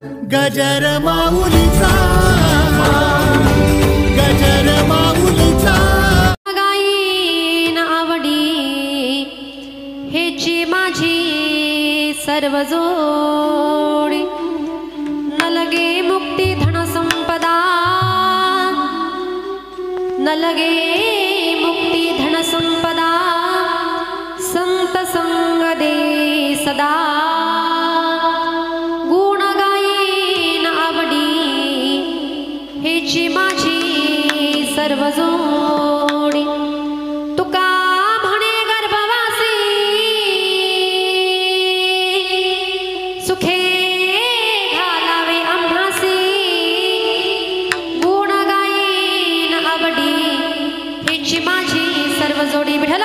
गजर माऊलीचा, गजर माऊलीचा गाईन आवडी हेची माझी सर्व जोडी न लगे मुक्ती धन संपदा न लगे मुक्ती धन संपदा संत संग दे सदा गुण गायीन आवडी हेची माझी सर्व जोडी तुका म्हणे गर्भवासी सुखे घालावे आम्हासी गुण गायीन आवडी हेची माझी सर्व जोडी विठ्ठल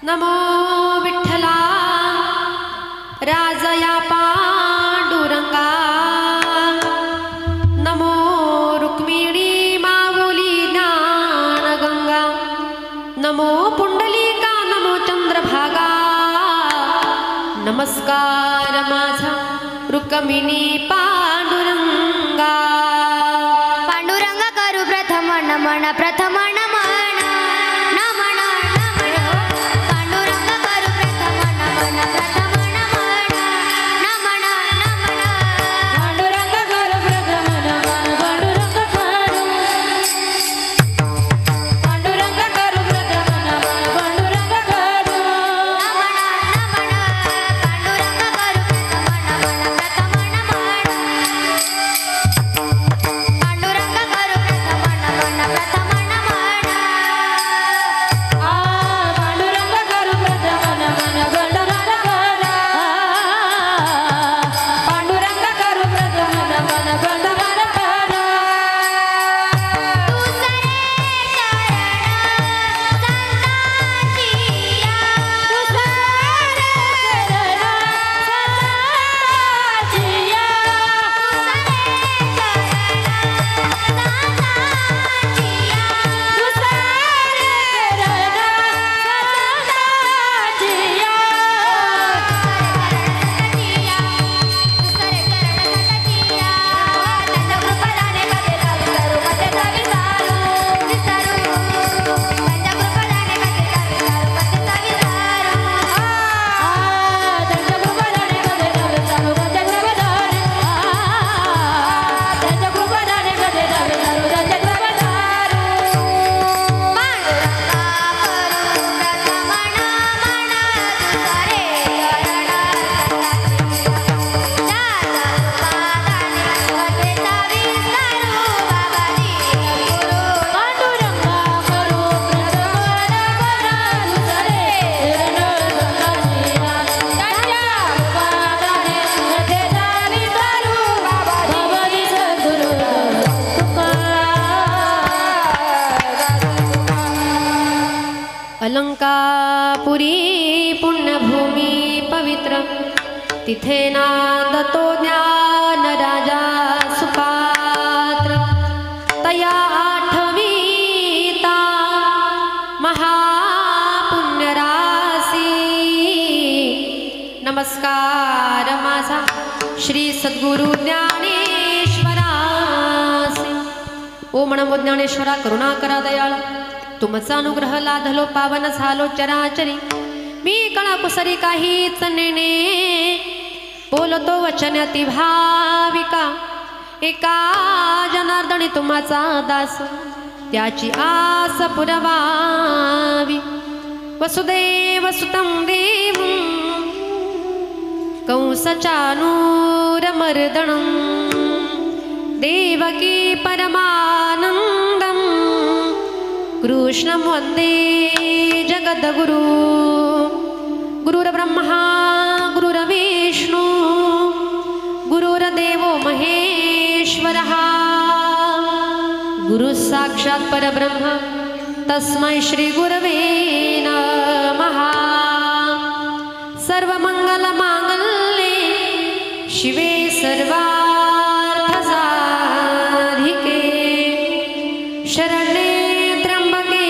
नमो विठ्ठला राजया पांडुरंगा नमो रुक्मिणी माऊली ज्ञानगंगा नमो पुंडलिका नमो चंद्रभागा नमस्कार माझा रुक्मिणी पांडुरंगा पांडुरंग करू प्रथम नमन प्रथम नमन अलंकापुरी पुण्यभूमी पवित्र तिथे नांदतो ज्ञान राजा सुपात्र तया आठवीता महापुण्य रासी नमस्कार माझा श्री सद्गुरु ज्ञानेश्वरासी ओम नमो ज्ञानेश्वरा करुणा करा दयाळ तुमचा अनुग्रह लाधलो पावन झालो चराचरी मी कळा कुसरी काहीच नेणे बोलतो वचन अति भाविका एका जनार्दनी तुम्हाचा दास त्याची आस पुरवावी वसुदेव सुतं देवं कंसचानूरमर्दनं देवकी परमानन्दं कृष्णं वन्दे जगद्गुरु गुरुर्ब्रह्मा गुरुर्विष्णु गुरुर्देवो महेश्वरः गुरुः साक्षात् परब्रह्म तस्मै श्री गुरवे नमः सर्वमंगलमांगल्ये शिवे सर्वार्थसाधिके शरण्ये त्र्यंबके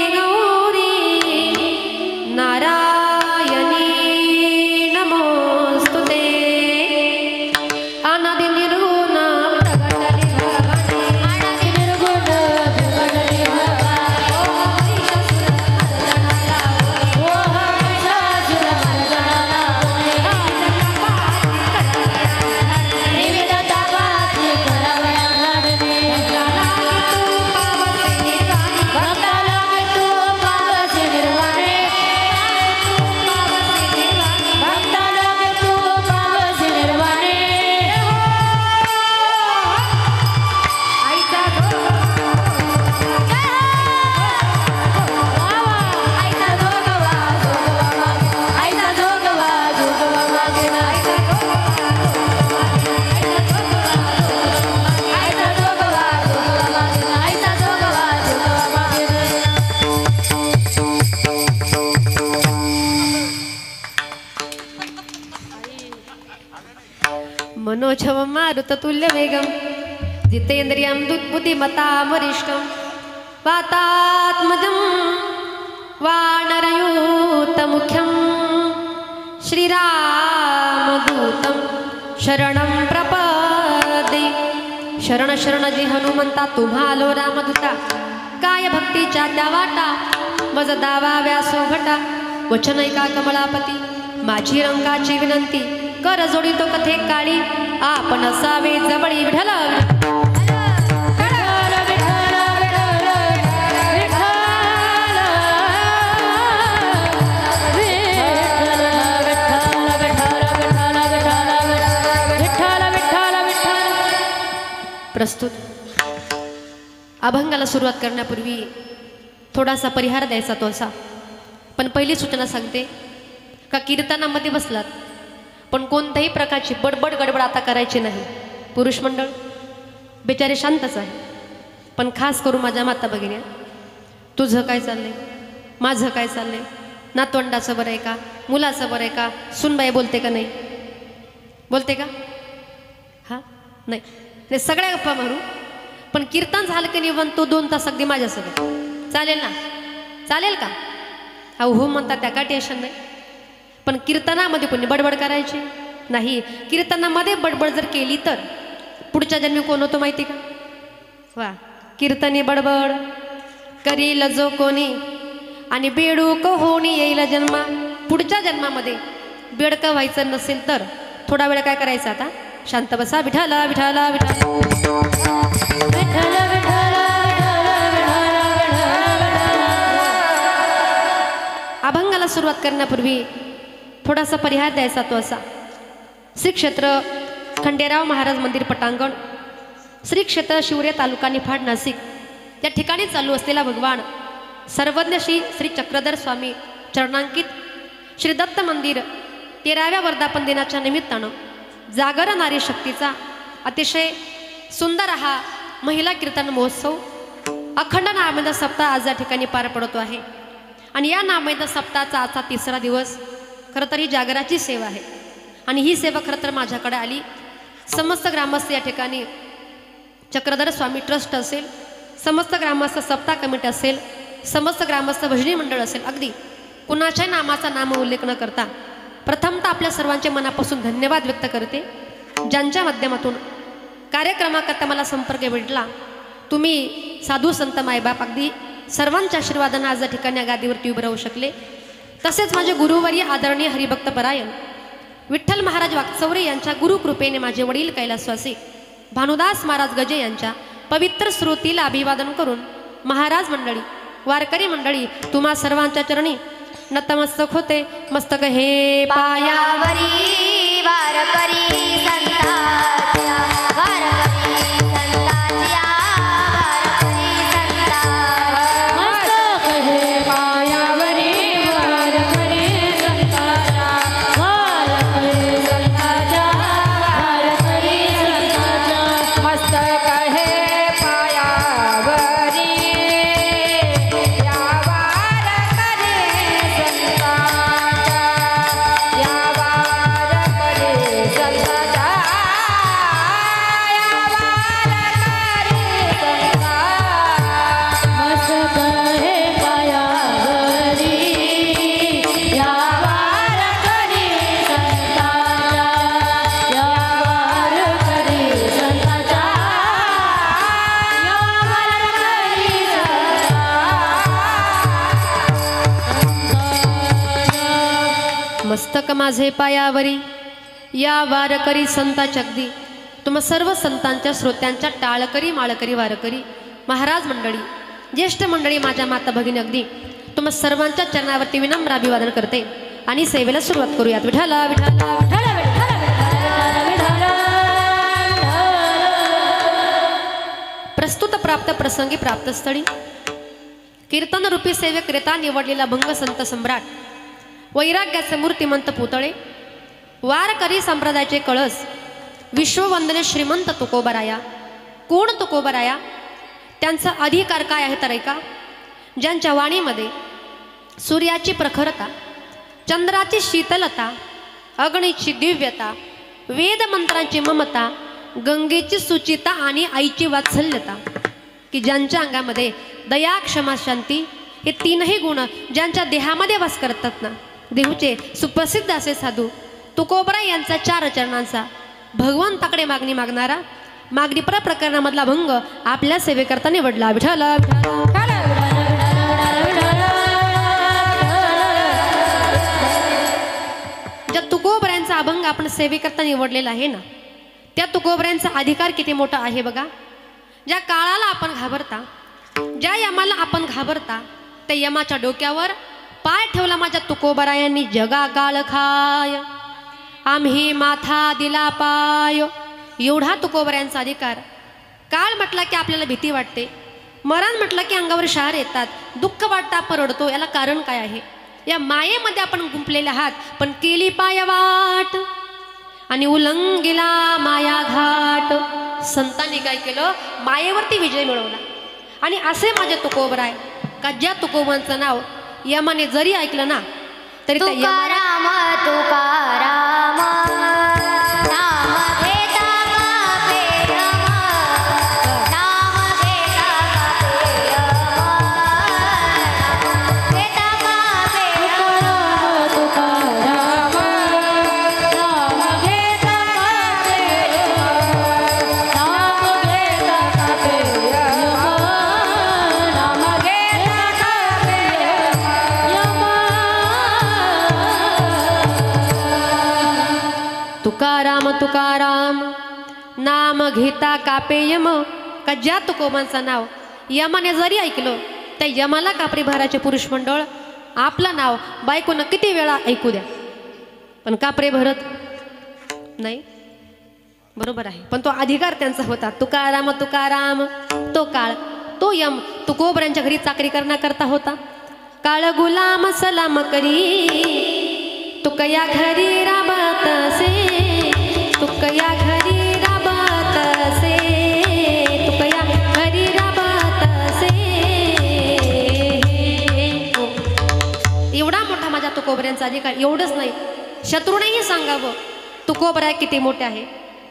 मनोजवं मारुततुल्यवेगं जितेन्द्रियं दुर्बुद्धिमतां वरिष्ठं वातात्मजं वानरयूतमुख्यं श्रीरामदूतं शरणं प्रपदे। शरण शरण जी हनुमंता तुम्हालो रामदूता, काय भक्तीच्या त्या वाटा मज दावा व्यासो भटा। वचन ऐका कमलापती माझी रंगाची विनंती, कर जोडी तो कथे काळी आपण असावे जवळी। विठ्ठल प्रस्तुत अभंगाला सुरुवात करण्यापूर्वी थोडासा परिहार द्यायचा तो असा। पण पहिली सूचना सांगते का कीर्तनामध्ये बसलात पण कोणत्याही प्रकारची बडबड गडबड आता करायची नाही। पुरुष मंडळ बेचारे शांतच आहे, पण खास करून माझ्या माता भगिनी, तुझं काय चाललंय, माझं काय चाललंय, नातवंडाचं बरं आहे का, मुलाचं बरं आहे का, सुनबाई बोलते का नाही, बोलते का? हां नाही, ते सगळ्या गप्पा मारू, पण कीर्तन झालं की निवण तो 2 तास अगदी माझ्यासोबत चालेल ना? चालेल का? हा हो म्हणतात त्या काय टेन्शन नाही, पण कीर्तनामध्ये कोणी बडबड करायची नाही। कीर्तनामध्ये बडबड जर केली तर पुढच्या जन्मी कोण होतो माहिती का? वा, कीर्तनी बडबड करील जो कोणी आणि बेडूक होणी येईल जन्मा। पुढच्या जन्मामध्ये बेडकं व्हायचं नसेल तर थोडा वेळ काय करायचं, आता शांत बसा। विठाला विठाला विठाला अभंगाला सुरुवात करण्यापूर्वी थोडासा परिहार द्यायचा तो असा। श्री क्षेत्र खंडेराव महाराज मंदिर पटांगण, श्री क्षेत्र शिवरे तालुका निफाड नाशिक या ठिकाणी चालू असलेला भगवान सर्वज्ञ श्री चक्रधर स्वामी चरणांकित श्री दत्त मंदिर 13व्या वर्धापन दिनाच्या निमित्तानं जागर नारी शक्तीचा अतिशय सुंदर हा महिला कीर्तन महोत्सव अखंड नामवेद सप्ताह आज या ठिकाणी पार पडतो आहे। आणि या नामवेद सप्ताहाचा आजचा 3रा दिवस। खरं तर ही जागराची सेवा आहे आणि ही सेवा खरं तर माझ्याकडे आली। समस्त ग्रामस्थ या ठिकाणी चक्रधर स्वामी ट्रस्ट असेल, समस्त ग्रामस्थ सप्ताह कमिटी असेल, समस्त ग्रामस्थ भजनी मंडळ असेल, अगदी कुणाच्या नामाचा नाम उल्लेख न करता प्रथमतः आपल्या सर्वांचे मनापासून धन्यवाद व्यक्त करते, ज्यांच्या माध्यमातून कार्यक्रमाकरता मला संपर्क भेटला। तुम्ही साधू संत मायबाप अगदी सर्वांच्या आशीर्वादाने आज या ठिकाणी या गादीवरती उभे राहू शकले। तसेच माझे गुरुवर्य आदरणीय हरिभक्त परायण विठ्ठल महाराज वाकचौरे यांच्या गुरुकृपेने माझे वडील कैलासवासी भानुदास महाराज गजे यांच्या पवित्र स्मृतीला अभिवादन करून महाराज मंडळी, वारकरी मंडळी तुम्हा सर्वांच्या चरणी नतमस्तक होते। मस्तक हे पायावरी वारकरी संताच्या, वारकरी संताच्या, वारकरी संता। मस्तक हे पायावरी वारकरी संताच्या, वारकरी संताच्या, वारकरी संताच्या। मस्तक हे पायावरी या वारकरी संताच्या, या वारकरी संताच्या, या वारकरी संताच्या। मस्तक हे पायावरी या वारकरी संताच्या, या वारकरी संताच्या, या वारकरी संताच्या। मस्तक माझे पायावरी या वारकरी संताच्या, अगदी तुम्हा सर्व संतांच्या श्रोत्यांच्या टाळकरी माळकरी वारकरी महाराज मंडळी, ज्येष्ठ मंडळी, माझ्या माता भगिनी, अगदी तुम्हा सर्वांच्या चरणावरती विनम्र अभिवादन करते आणि सेवेला सुरुवात करूयात। विठाला विठाला विठाला विठाला विठाला विठाला। प्रस्तुत प्राप्त प्रसंगी प्राप्त स्थळी कीर्तन रूपी सेवेकरिता निवडलेला भंग संत सम्राट वैराग्याचे मूर्तिमंत पुतळे, वारकरी संप्रदायाचे कळस, विश्ववंदने श्रीमंत तुकोबराया। कोण तुकोबराया? त्यांचा अधिकार काय आहे तर ऐका। ज्यांच्या वाणीमध्ये सूर्याची प्रखरता, चंद्राची शीतलता, अग्नीची दिव्यता, वेद मंत्रांची ममता, गंगेची सुचिता आणि आईची वात्सल्यता, की ज्यांच्या अंगामध्ये दया, क्षमा, शांती हे तीनही गुण ज्यांच्या देहामध्ये वास करतात ना, देहूचे सुप्रसिद्ध असे साधू तुकोबरा यांचा 4 चरणांचा भगवंताकडे मागणी मागणारा मागणीपरा प्रकरणामधला भंग आपल्या सेवेकरता निवडला. विठ्ठल ज्या तुकोबऱ्यांचा अभंग आपण सेवेकरता निवडलेला आहे ना, त्या तुकोबऱ्यांचा अधिकार किती मोठा आहे बघा. ज्या काळाला आपण घाबरता, ज्या यमाला आपण घाबरता, त्या यमाच्या डोक्यावर पाय ठेवला माझ्या तुकोबरायांनी. जगा काळ खाय आम्ही माथा दिला पाय. एवढा तुकोबऱ्यांचा अधिकार. काळ म्हटला की आपल्याला भीती वाटते, मरण म्हटलं की अंगावर शहार येतात, दुःख वाटतं, आपण रडतो. याला कारण काय आहे? या मायेमध्ये आपण गुंपलेले आहात. पण केली पायवाट आणि उल्लंघिला माया घाट. संतांनी काय केलं? मायेवरती विजय मिळवला. आणि असे माझे तुकोबराय का ज्या तुकोबांचं नाव यमाने जरी ऐकलं ना तरी त्या यमाला तुकाराम तुकाराम नाम घेता कापे यम, नाम घेता कापे यम, नाम घेता कापे यम. तुकाराम नाम घेता कापे यम, नाम घेता कापे यम, नाम घेता कापे यम. तुकाराम तुकाराम नाम घेता कापे यम. का ज्या तुकोबांचं नाव यमाने जरी ऐकलं त्या यमाला कापरी भराचे पुरुष मंडळ आपलं नाव बायकोनं किती वेळा ऐकू द्या, पण कापरे भरत नाही. बरोबर आहे, पण तो अधिकार त्यांचा होता. तुकाराम तुकाराम. तो काळ, तो यम तुकोबऱ्यांच्या घरी चाकरी करण्याकरता होता. काळ गुलाम सलाम करी, तुकया घरी राबत असे, तुकया घरी राबत असे, तुकया घरी राबत असे. एवढा मोठा माझ्या तुकोबऱ्यांचा अधिकार. एवढंच नाही, शत्रूनेही सांगावं तुकोबरा किती मोठे आहे.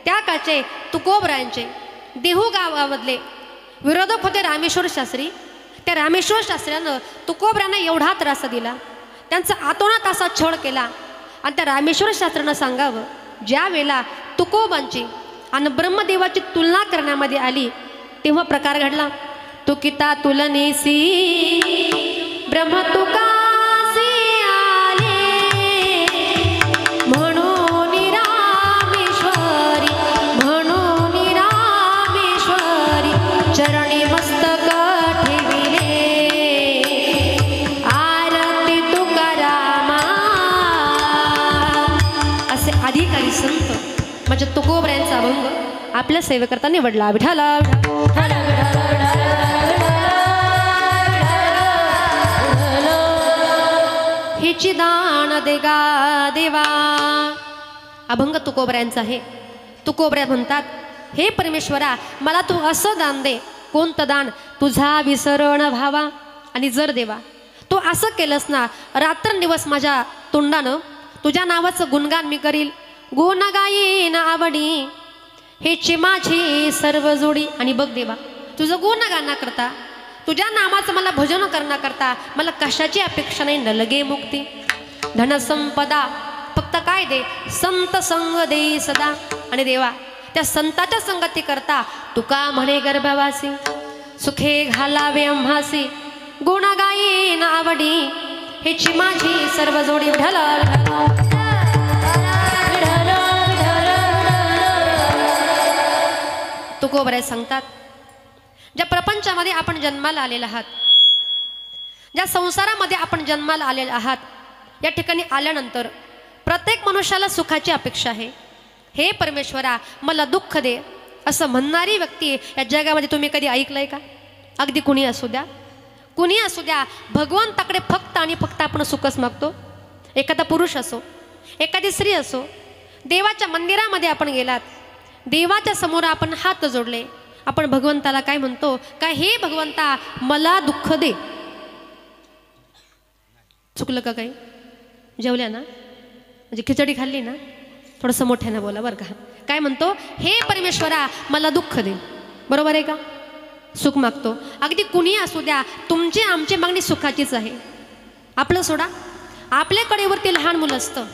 त्या काळचे तुकोबरायांचे देहू गावामधले विरोधक होते रामेश्वर शास्त्री. त्या रामेश्वर शास्त्र्यानं तुकोबऱ्यांना एवढा त्रास दिला, त्यांचा आतोनात असा छळ केला. आणि त्या रामेश्वर शास्त्रानं सांगावं, ज्या वेळेला तुकोबांची आणि ब्रह्मदेवाची तुलना करण्यामध्ये आली तेव्हा प्रकार घडला. तुकिता तुलनेसी ब्रह्म तुकासी आले, म्हणून रामेश्वरी, म्हणून रामेश्वरी चरणी मस्तक ठेविले, आरती तुकारामा. असे अधिकारी संत म्हणजे तुकोबऱ्यांचा अभंग आपल्या सेवेकरता निवडला. विठ्ठल हिची दान देगा देवा. अभंग तुकोबऱ्यांचा आहे. तुकोबऱ्या म्हणतात, हे परमेश्वरा मला तू असं दान दे. कोणतं दान? तुझा विसरण व्हावा. आणि जर देवा तू असं केलंस ना, रात्रंदिवस माझ्या तोंडानं तुझ्या नावाचं गुणगान मी करील, गुण गायीन आवडी, हेची माझी सर्व जोडी. आणि बघ देवा, तुझं गुणगान करता, तुझ्या नामाचं मला भजन करण्याकरता मला कशाची अपेक्षा नाही, न लगे मुक्ती. धनसंपदा फक्त काय दे? संत संग दे सदा. आणि देवा त्या संताच्या संगती करता तुका म्हणे गर्भवासी, सुखे घालावे आम्हासी, गुण गायीन आवडी, हेची माझी सर्व जोडी. तुकोबरे सांगतात, ज्या प्रपंचामध्ये आपण जन्माला आलेला आहात, ज्या संसारामध्ये आपण जन्माला आलेले आहात, या ठिकाणी आल्यानंतर प्रत्येक मनुष्याला सुखाची अपेक्षा आहे. हे परमेश्वरा मला दुःख दे असं म्हणणारी व्यक्ती या जगामध्ये तुम्ही कधी ऐकलंय का? अगदी कुणी असू द्या, कुणी असू द्या, भगवंताकडे फक्त आणि फक्त आपण सुखच मागतो. एखादा पुरुष असो, एखादी स्त्री असो, देवाच्या मंदिरामध्ये आपण गेलात, देवाच्या समोर आपण हात जोडले, आपण भगवंताला काय म्हणतो? काय हे भगवंता मला दुःख दे. चुकलं का काही? जेवल्या ना, म्हणजे खिचडी खाल्ली ना, थोडंसं मोठ्यानं बोला बरं का. काय म्हणतो? हे परमेश्वरा मला दुःख दे. बरोबर आहे का? सुख मागतो. अगदी कुणी असू द्या, तुमची आमची मागणी सुखाचीच आहे. आपलं सोडा, आपल्याकडे वरती लहान मुलं असतं,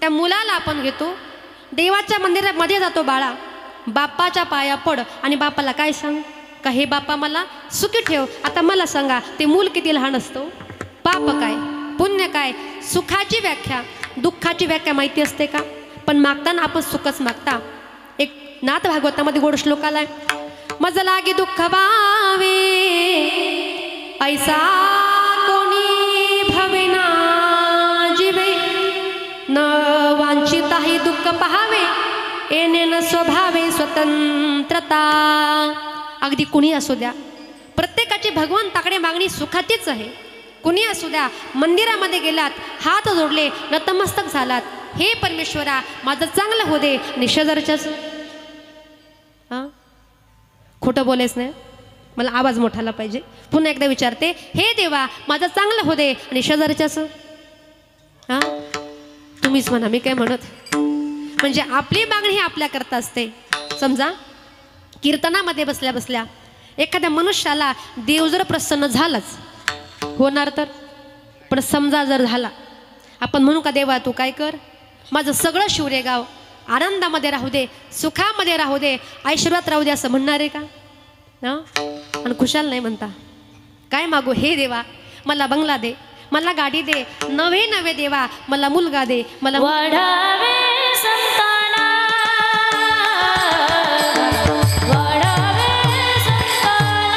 त्या मुलाला आपण घेतो, देवाच्या मंदिरामध्ये जातो, बाळा बाप्पाच्या पाया पड आणि बाप्पाला काय सांग का हे बाप्पा मला सुखी ठेव. आता मला सांगा, ते मूल किती लहान असतो. पाप काय, पुण्य काय, सुखाची व्याख्या, दुःखाची व्याख्या माहिती असते का? पण मागताना आपण सुखच मागता. एक नाथ भागवतामध्ये गोड श्लोक आलाय, मज लागे दुःख वावे ऐसा कोणी भवेना जीवे, न वांछिताही दुःख पहावे येणे न स्वभावे स्वतंत्रता. अगदी कुणी असू द्या, प्रत्येकाची भगवंताकडे मागणी सुखाचीच आहे. कुणी असू द्या, मंदिरामध्ये गेलात, हात जोडले, नतमस्तक झालात, हे परमेश्वरा माझं चांगलं हो दे आणि शेजारच्याच. हां, खोटं बोलायच नाही, मला आवाज मोठाला पाहिजे. पुन्हा एकदा विचारते, हे देवा माझं चांगलं हो दे आणि शेजारच्याच. हां, तुम्हीच म्हणा, मी काय म्हणत. म्हणजे आपली मागणी ही आपल्याकरता असते. समजा कीर्तनामध्ये बसल्या बसल्या एखाद्या मनुष्याला देव जर प्रसन्न झालाच, होणार तर, पण समजा जर झाला, आपण म्हणू का देवा तू काय कर, माझं सगळं शिवरेगाव आनंदामध्ये राहू दे, सुखामध्ये राहू दे, ऐश्वर्यात राहू दे, असं म्हणणार आहे का? हां, आणि खुशाल नाही म्हणता. काय मागू? हे देवा मला बंगला दे, मला गाडी दे, नवे नवे देवा मला मुलगा दे, मला वाढावे संताना, वाढावे संताना,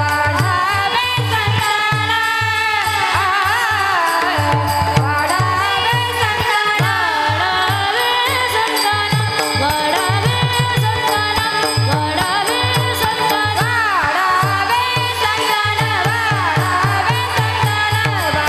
वाढावे संताना, वाढावे संताना, वाढावे संताना, वाढावे संताना, वाढावे संताना, वाढावे संताना, वाढावे संताना,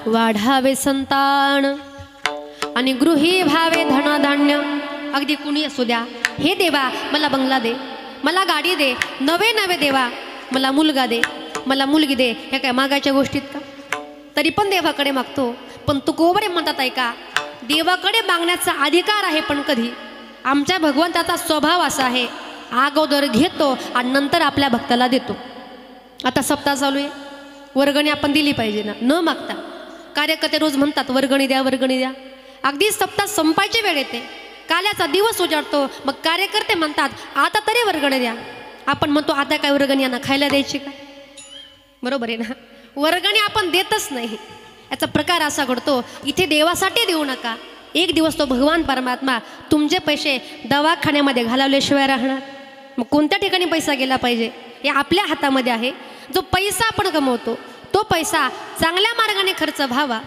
वाढावे संतान आणि गृही भावे धनधान्य. अगदी कुणी असू द्या, हे देवा मला बंगला दे, मला गाडी दे, नवे नवे देवा मला मुलगा दे, मला मुलगी दे. ह्या काय मागायच्या गोष्टीत का? तरी पण देवाकडे मागतो. पण तुकोबरे म्हणतात ऐका, देवाकडे मागण्याचा अधिकार आहे, पण कधी आमच्या भगवंताचा स्वभाव असा आहे, अगोदर घेतो आणि नंतर आपल्या भक्ताला देतो. आता सप्ताह चालू आहे, वर्गणी आपण दिली पाहिजे ना, न मागता. कार्यकर्ते रोज म्हणतात वर्गणी द्या, वर्गणी द्या. अगदी सप्ताह संपायची वेळ येते, काल्याचा दिवस उजाडतो, मग कार्यकर्ते म्हणतात आता तरी वर्गणी द्या. आपण म्हणतो आता काय वर्गणी यांना खायला द्यायची का? बरोबर आहे ना? वर्गणी आपण देतच नाही. याचा प्रकार असा घडतो, इथे देवासाठी देऊ नका. एक दिवस तो भगवान परमात्मा तुमचे पैसे दवाखान्यामध्ये घालवल्याशिवाय राहणार. मग कोणत्या ठिकाणी पैसा गेला पाहिजे हे आपल्या हातामध्ये आहे. जो पैसा आपण कमवतो तो पैसा चांगल्या मार्गाने खर्च व्हावा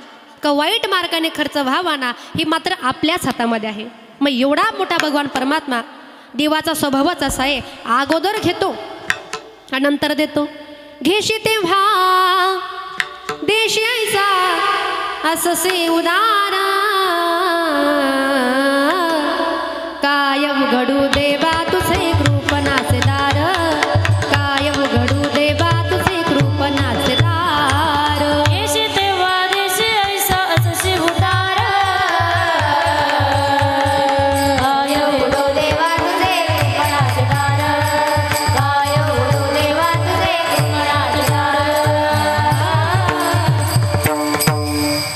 का वाईट मार्गाने खर्च व्हावा ना, हे मात्र आपल्याच हातामध्ये आहे. मग एवढा मोठा भगवान परमात्मा, देवाचा स्वभावच असा आहे, अगोदर घेतो आणि नंतर देतो. घेशी तेव्हा देशी ऐसा अससे उदारा, काय उघडू देवा तुझे कृपणाचे दार, काय उघडू देवा तुझे कृपणाचे दार. येशी तेव्हा देशी ऐसा असशी उदार, काय उघडू देवा तुझे कृपणाचे दार, काय उघडू देवा तुझे कृपणाचे दार.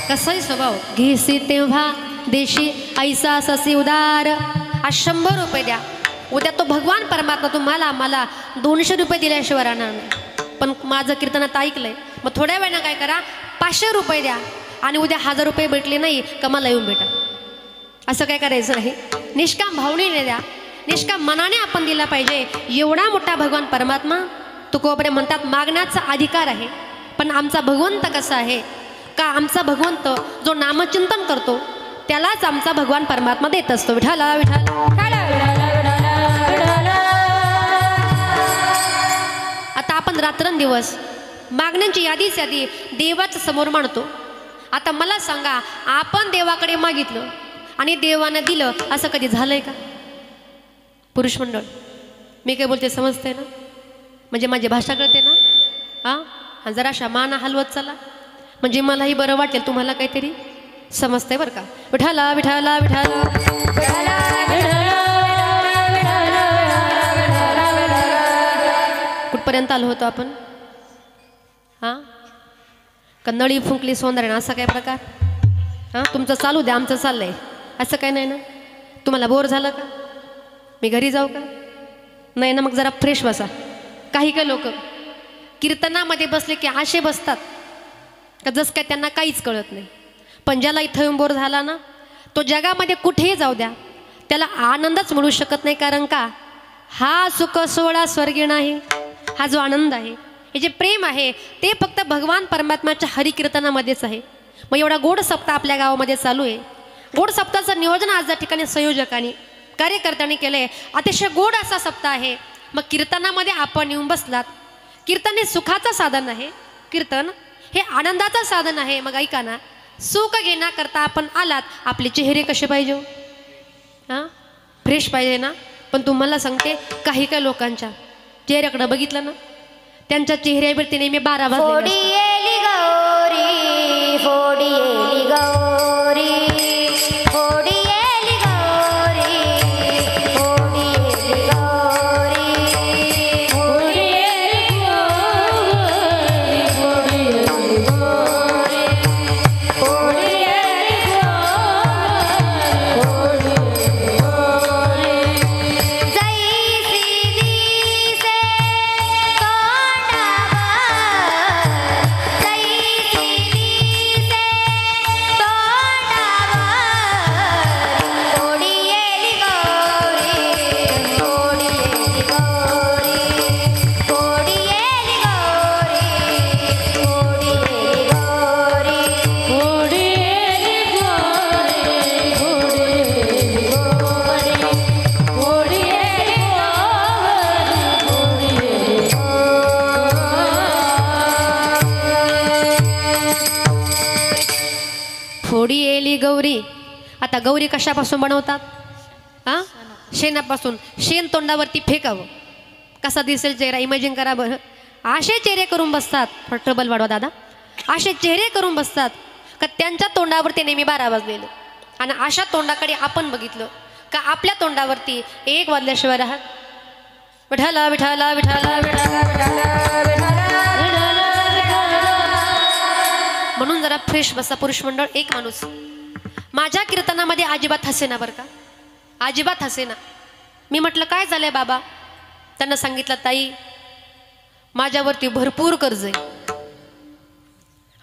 कसाही स्वभाव, घेसी तेव्हा देशी ऐसा ससी उदार. आज 100 रुपये द्या, उद्या तो भगवान परमात्मा तुम्हाला आम्हाला 200 रुपये दिल्याशिवाय राहणार नाही. पण माझं कीर्तनात ऐकलंय, मग थोड्या वेळानं काय करा, 500 रुपये द्या आणि उद्या 1000 रुपये भेटले नाही का मला येऊन भेटा. असं काय करायचं नाही. निष्काम भावनेने द्या. निष्काम मनाने आपण दिला पाहिजे. एवढा मोठा भगवान परमात्मा तुकोबरे म्हणतात मागण्याचा अधिकार आहे. पण आमचा भगवंत कसा आहे का आमचा भगवंत जो नामचिंतन करतो त्यालाच आमचा भगवान परमात्मा देत असतो. विठाला विठाला. आता आपण रात्रंदिवस मागण्यांची यादीच यादी देवाच्या समोर मांडतो. आता मला सांगा आपण देवाकडे मागितलं आणि देवानं दिलं असं कधी झालंय का? पुरुष मंडळ मी काय बोलते समजते ना? म्हणजे माझी भाषा कळते ना? हां जराशा मान हलवत चला म्हणजे मलाही बरं वाटेल, तुम्हाला काहीतरी समजतंय बरं का? विठाला विठाला विठाला. कुठपर्यंत आलो होतो आपण? हां नळी फुंकली सोंदरण असा काय प्रकार? हां तुमचं चालू द्या आमचं चाललंय असं काय नाही ना? तुम्हाला बोर झालं का? मी घरी जाऊ का? नाही ना? मग जरा फ्रेश बसा. काही काही लोक कीर्तनामध्ये बसले की असे बसतात का जसं काय त्यांना काहीच कळत नाही. पण ज्याला इथं येऊन बोर झाला ना तो जगामध्ये कुठेही जाऊ द्या त्याला आनंदच मिळू शकत नाही. कारण का हा सुख सोहळा स्वर्गीय नाही. हा जो आनंद आहे हे जे प्रेम आहे ते फक्त भगवान परमात्म्याच्या हरिकीर्तनामध्येच आहे. मग एवढा गोड सप्ताह आपल्या गावामध्ये चालू आहे. गोड सप्ताहाचं नियोजन आज या ठिकाणी संयोजकांनी कार्यकर्त्यांनी केलं आहे. अतिशय गोड असा सप्ताह आहे. मग कीर्तनामध्ये आपण येऊन बसलात. कीर्तन हे सुखाचं साधन आहे. कीर्तन हे आनंदाचं साधन आहे. मग ऐका ना सुख घेण्याकरता आपण आलात आपले चेहरे कसे पाहिजे? हां फ्रेश पाहिजे ना? पण तुम्हाला सांगते काही काही लोकांच्या चेहऱ्याकडं बघितलं ना त्यांच्या चेहऱ्यावरती नेहमी 12 वाजले. फोडी येली गौरी फोडी येली गौरी फोडी येली गौरी फोडी येली गौरी फोडी येली गौरी फोडी येली गौरी फोडी येली गौरी जैसी दिसे फोडी येली गौरी. आता गौरी कशापासून बनवतात? हां शेणापासून. शेण तोंडावरती फेकावं कसा दिसेल चेहरा इमॅजिन करा बरं. असे चेहरे करून बसतात. ट्रबल वाढवा दादा. असे चेहरे करून बसतात का त्यांच्या तोंडावरती नेहमी 12 वाजलेले. आणि अशा तोंडाकडे आपण बघितलं का आपल्या तोंडावरती 1 वाजल्याशिवाय राहत. विठाला विठाला विठाला विठाला विठाला. म्हणून जरा फ्रेश बसा पुरुष मंडळ. एक माणूस माझ्या कीर्तनामध्ये अजिबात हसेना बरं का, अजिबात हसेना. मी म्हटलं काय झालंय बाबा? त्यांना सांगितलं ताई माझ्यावरती भरपूर कर्ज आहे.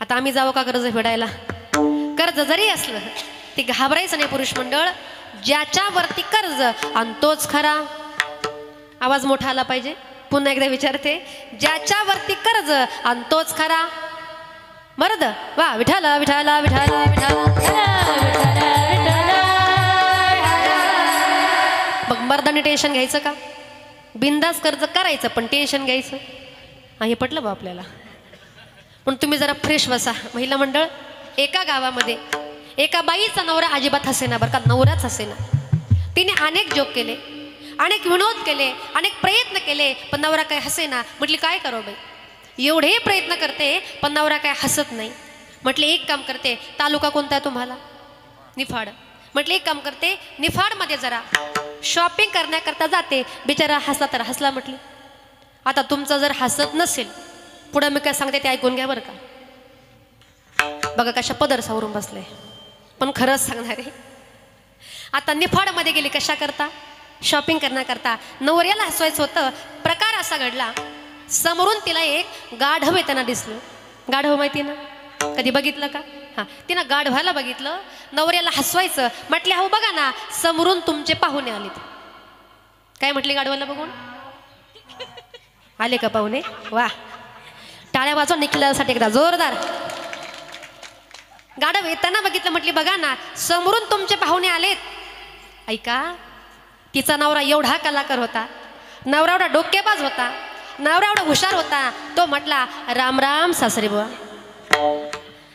आता आम्ही जावं का कर्ज फेडायला? कर्ज जरी असलं ते घाबरायचं नाही पुरुष मंडळ. ज्याच्यावरती कर्ज आणि तोच खरा. आवाज मोठा आला पाहिजे. पुन्हा एकदा विचारते. ज्याच्यावरती कर्ज आणि तोच खरा. मर्द वा विठाला विठाला विठाला विठाला. मग मर्दाने टेन्शन घ्यायचं का? बिंदास कर्ज करायचं पण टेन्शन घ्यायचं. हे पटलं बा आपल्याला. पण तुम्ही जरा फ्रेश बसा महिला मंडळ. एका गावामध्ये एका बाईचा नवरा अजिबात हसेना बरं का. नवराच हसेना. तिने अनेक जोक केले, अनेक विनोद केले, अनेक प्रयत्न केले पण नवरा काय हसेना. म्हटली काय करो बाई, एवढे प्रयत्न करते पण नवरा काय हसत नाही. म्हटले एक काम करते. तालुका कोणता आहे तुम्हाला? निफाड. म्हटले एक काम करते निफाडमध्ये जरा शॉपिंग करण्याकरता जाते. बिचारा हसला तर हसला. म्हटली आता तुमचं जर हसत नसेल पुढं मी काय सांगते ते ऐकून घ्या बरं का. बघा कशा पदर सावरून बसले. पण खरंच सांगणार आहे. आता निफाडमध्ये गेली कशा करता? शॉपिंग करण्याकरता. नवऱ्याला हसवायचं होतं. प्रकार असा घडला समोरून तिला एक गाढव येताना दिसलं. गाढव माहिती ना? कधी बघितलं का? हां तिनं गाढवाला बघितलं. नवऱ्याला हसवायचं. म्हटले हो बघा ना समोरून तुमचे पाहुणे आलेत. काय म्हटली गाढवाला बघून? आले का पाहुणे? वा, टाळ्या वाजवा निखिलासाठी एकदा जोरदार. गाढव येताना बघितलं, म्हटली बघा ना समोरून तुमचे पाहुणे आलेत. ऐका, तिचा नवरा एवढा कलाकार होता, नवरा एवढा डोक्याबाज होता, नवरा एवढा हुशार होता. तो म्हटला राम राम सासरे बुवा.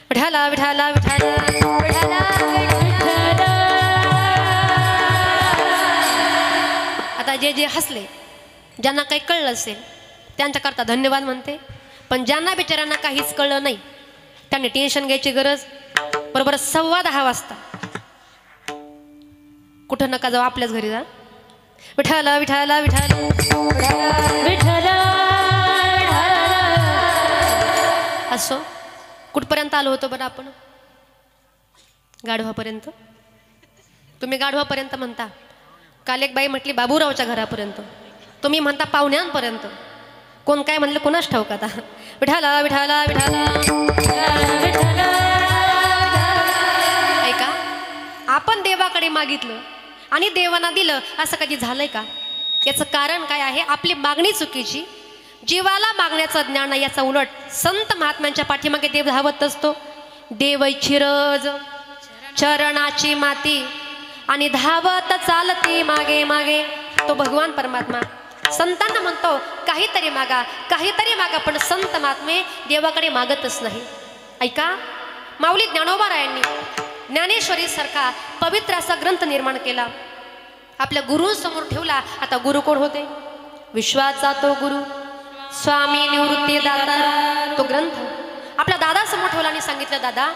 विठाला विठाला विठाला विठाला. आता जे जे हसले, ज्यांना काही कळलं असेल त्यांच्याकरता धन्यवाद म्हणते. पण ज्यांना बिचाऱ्यांना काहीच कळलं नाही त्यांनी टेन्शन घ्यायची गरज. बरोबर 10:15 वाजता कुठं नका जाऊ, आपल्याच घरी जा. विठाला विठाला विठाला विठ्ठला असो. कुठपर्यंत आलो होतो बरं आपण? गाढवापर्यंत. तुम्ही गाढवापर्यंत म्हणता. काल एक बाई म्हटली बाबूरावच्या घरापर्यंत, तुम्ही म्हणता पाहुण्यांपर्यंत. कोण काय म्हणलं कोणाच ठाऊक आता. विठाला विठाला विठाला. ऐका, आपण देवाकडे मागितलं आणि देवाना दिलं असं कधी झालंय का? याचं कारण काय आहे? आपली मागणी चुकीची. जीवाला मागण्याचं ज्ञान नाही, याचा उलट संत महात्म्यांच्या पाठीमागे देव धावत असतो. देवैची रज चरणाची माती आणि धावत चालती मागे मागे. तो भगवान परमात्मा संतांना म्हणतो काहीतरी मागा, काहीतरी मागा. पण संत महात्मे देवाकडे मागतच नाही. ऐका, माऊली ज्ञानोबारायांनी ज्ञानेश्वरी सारखा पवित्र असा ग्रंथ निर्माण केला, आपल्या गुरूंसमोर ठेवला. आता गुरु कोण होते? विश्वाचा तो गुरु स्वामी निवृत्ती दाता. तो ग्रंथ आपल्या दादासमोर ठेवला आणि सांगितलं, दादा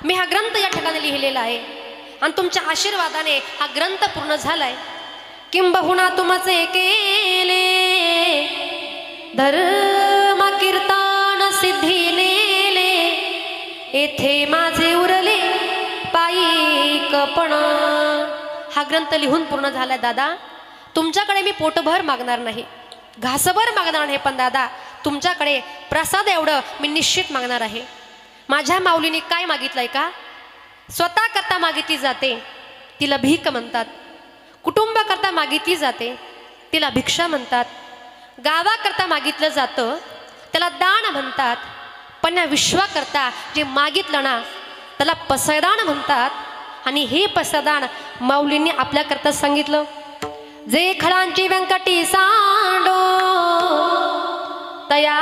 मी हा ग्रंथ या ठिकाणी लिहिलेला आहे आणि तुमच्या आशीर्वादाने हा ग्रंथ पूर्ण झालाय. किंबहुना तुमचे केले धर्म कीर्तन सिद्धी नेले, येथे माझे उरले पायी कपण. हा ग्रंथ लिहून पूर्ण झालाय दादा. तुमच्याकडे मी पोटभर मागणार नाही, घासभर मागणार नाही, पण दादा तुमच्याकडे प्रसाद एवढं मी निश्चित मागणार आहे. माझ्या माऊलीने काय मागितलंय का? स्वतः करता मागितली जाते तिला भीक म्हणतात, कुटुंब करता मागितली जाते तिला भिक्षा म्हणतात, गावाकरता मागितलं जातं त्याला दान म्हणतात, पण या विश्वाकरता जे मागितलं ना त्याला पसदान म्हणतात. आणि हे पसदान माऊलींनी आपल्याकरता सांगितलं. जे खळांची व्यंकटी सांडो तया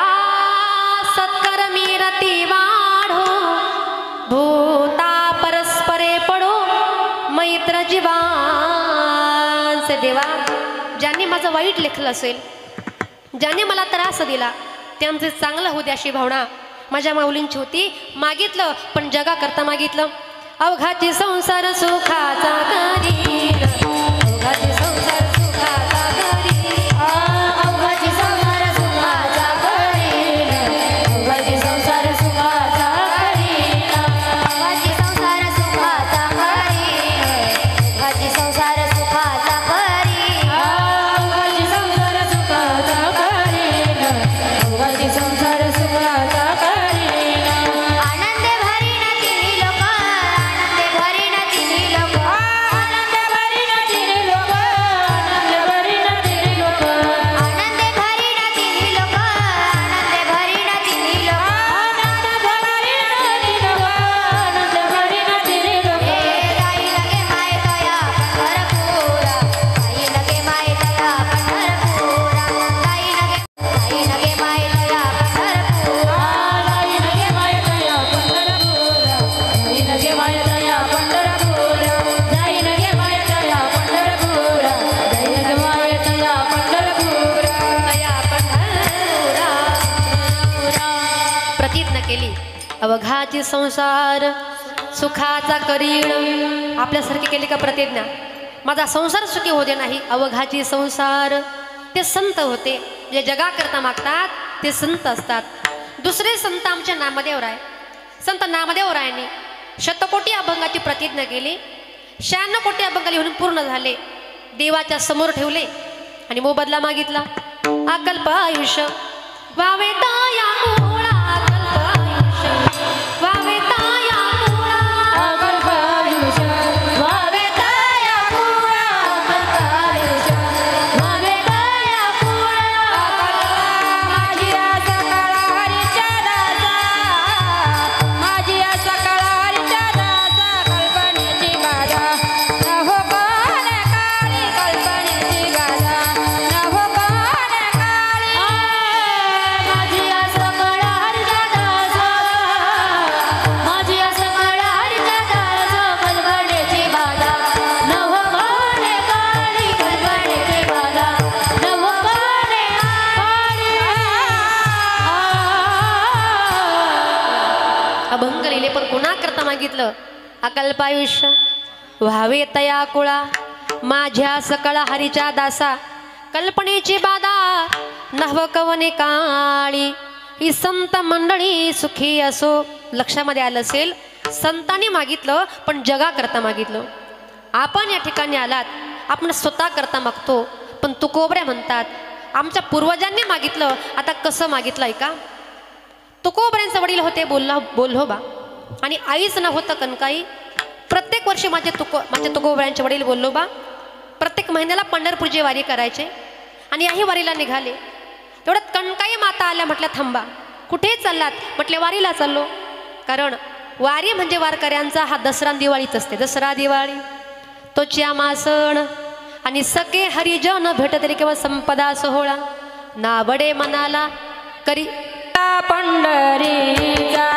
सत्कर्मी रती वाढो, भूता परस्परे पडो मैत्र जीवांचे. देवा, ज्यांनी माझं वाईट लेखलं असेल, ज्यांनी मला त्रास दिला, त्यांचे चांगलं होऊ द्या अशी भावना माझ्या माऊलींची होती. मागितलं पण जगाकरता मागितलं. अवघाची संसार सुखाचा करील, अवघाची संसार सुखाचा करील, अवघाची संसार सुखाचा करील, अवघाची संसार सुखाचा करील, अवघाची संसार सुखाचा करील, अवघाची संसार सुखाचा करील, अवघाची संसार सुखाचा करील, अवघाची संसार सुखाचा करील. आनंद भरीन तिन्ही लोक, आनंद भरीन तिन्ही लोक, आनंद भरीन तिन्ही लोक, आनंद भरीन तिन्ही लोक, आनंद भरीन तिन्ही लोक, आनंद भरीन तिन्ही लोक. आनंद भरीन तिन्ही लोक, आनंद भरीन तिन्ही लोक. ताई लगे माय तया पंढरपुरा, ताई लगे माय तया पंढरपुरा, ताई लगे माय तया पंढरपुरा. आई लगे माय तया पंढरपुरा, आई लगे माय तया पंढरपुरा, आई लगे माय तया पंढरपुरा, आई लगे माय तया पंढरपुरा. तया पंढरपुरा. प्रतिज्ञा केली, अवघाची संसार सुखाचा करीण. आपल्यासारखी केली का प्रतिज्ञा? माझा संसार सुखी होऊ दे नाही, अवघाची संसार. ते संत होते, जे जगाकरता मागतात ते संत असतात. दुसरे संत आमचे नामदेवराय, संत नामदेवरायांनी शतकोटी अभंगाची प्रतिज्ञा केली. 96 कोटी अभंग लिहून पूर्ण झाले, देवाच्या समोर ठेवले आणि मोबदला मागितला. अकल्प आयुष्य वावे ताया मुळा, अकल्प आयुष्य वावे ताया मुळा, अकल्प आयुष्य वावे तया पुरा, अकल्प आयुष्य वावे मागितलं अकल्पायुष्य व्हावे तया कुळा माझ्या सकळ हरीच्या दासा कल्पनेची बाधा नव कवने काळी ही संत मंडळी सुखी असो. लक्षामध्ये आलं असेल संतांनी मागितलं पण जगाकरता मागितलं. आपण या ठिकाणी आलात आपण स्वतः करता मागतो पण तुकोबऱ्या म्हणतात आमच्या पूर्वजांनी मागितलं आता कसं मागितलं का. तुकोबऱ्यांचे वडील होते बोल्होबा आणि आईच न होतं कनकाई. प्रत्येक वर्षी माझे तुकोबऱ्यांचे वडील बोल्होबा प्रत्येक महिन्याला पंढरपूरची वारी करायचे आणि याही वारीला निघाले. तेवढ्यात कणकाई माता आल्या. म्हटल्या थांबा कुठे चाललात. म्हटले वारीला चाललो. कारण वारी म्हणजे वारकऱ्यांचा हा दसरा दिवाळीच असते. दसरा दिवाळी तोची आम्हा सण आणि सखे हरिजन भेटतरी किंवा संपदा सोहळा नावडे मनाला करी पंढरीचा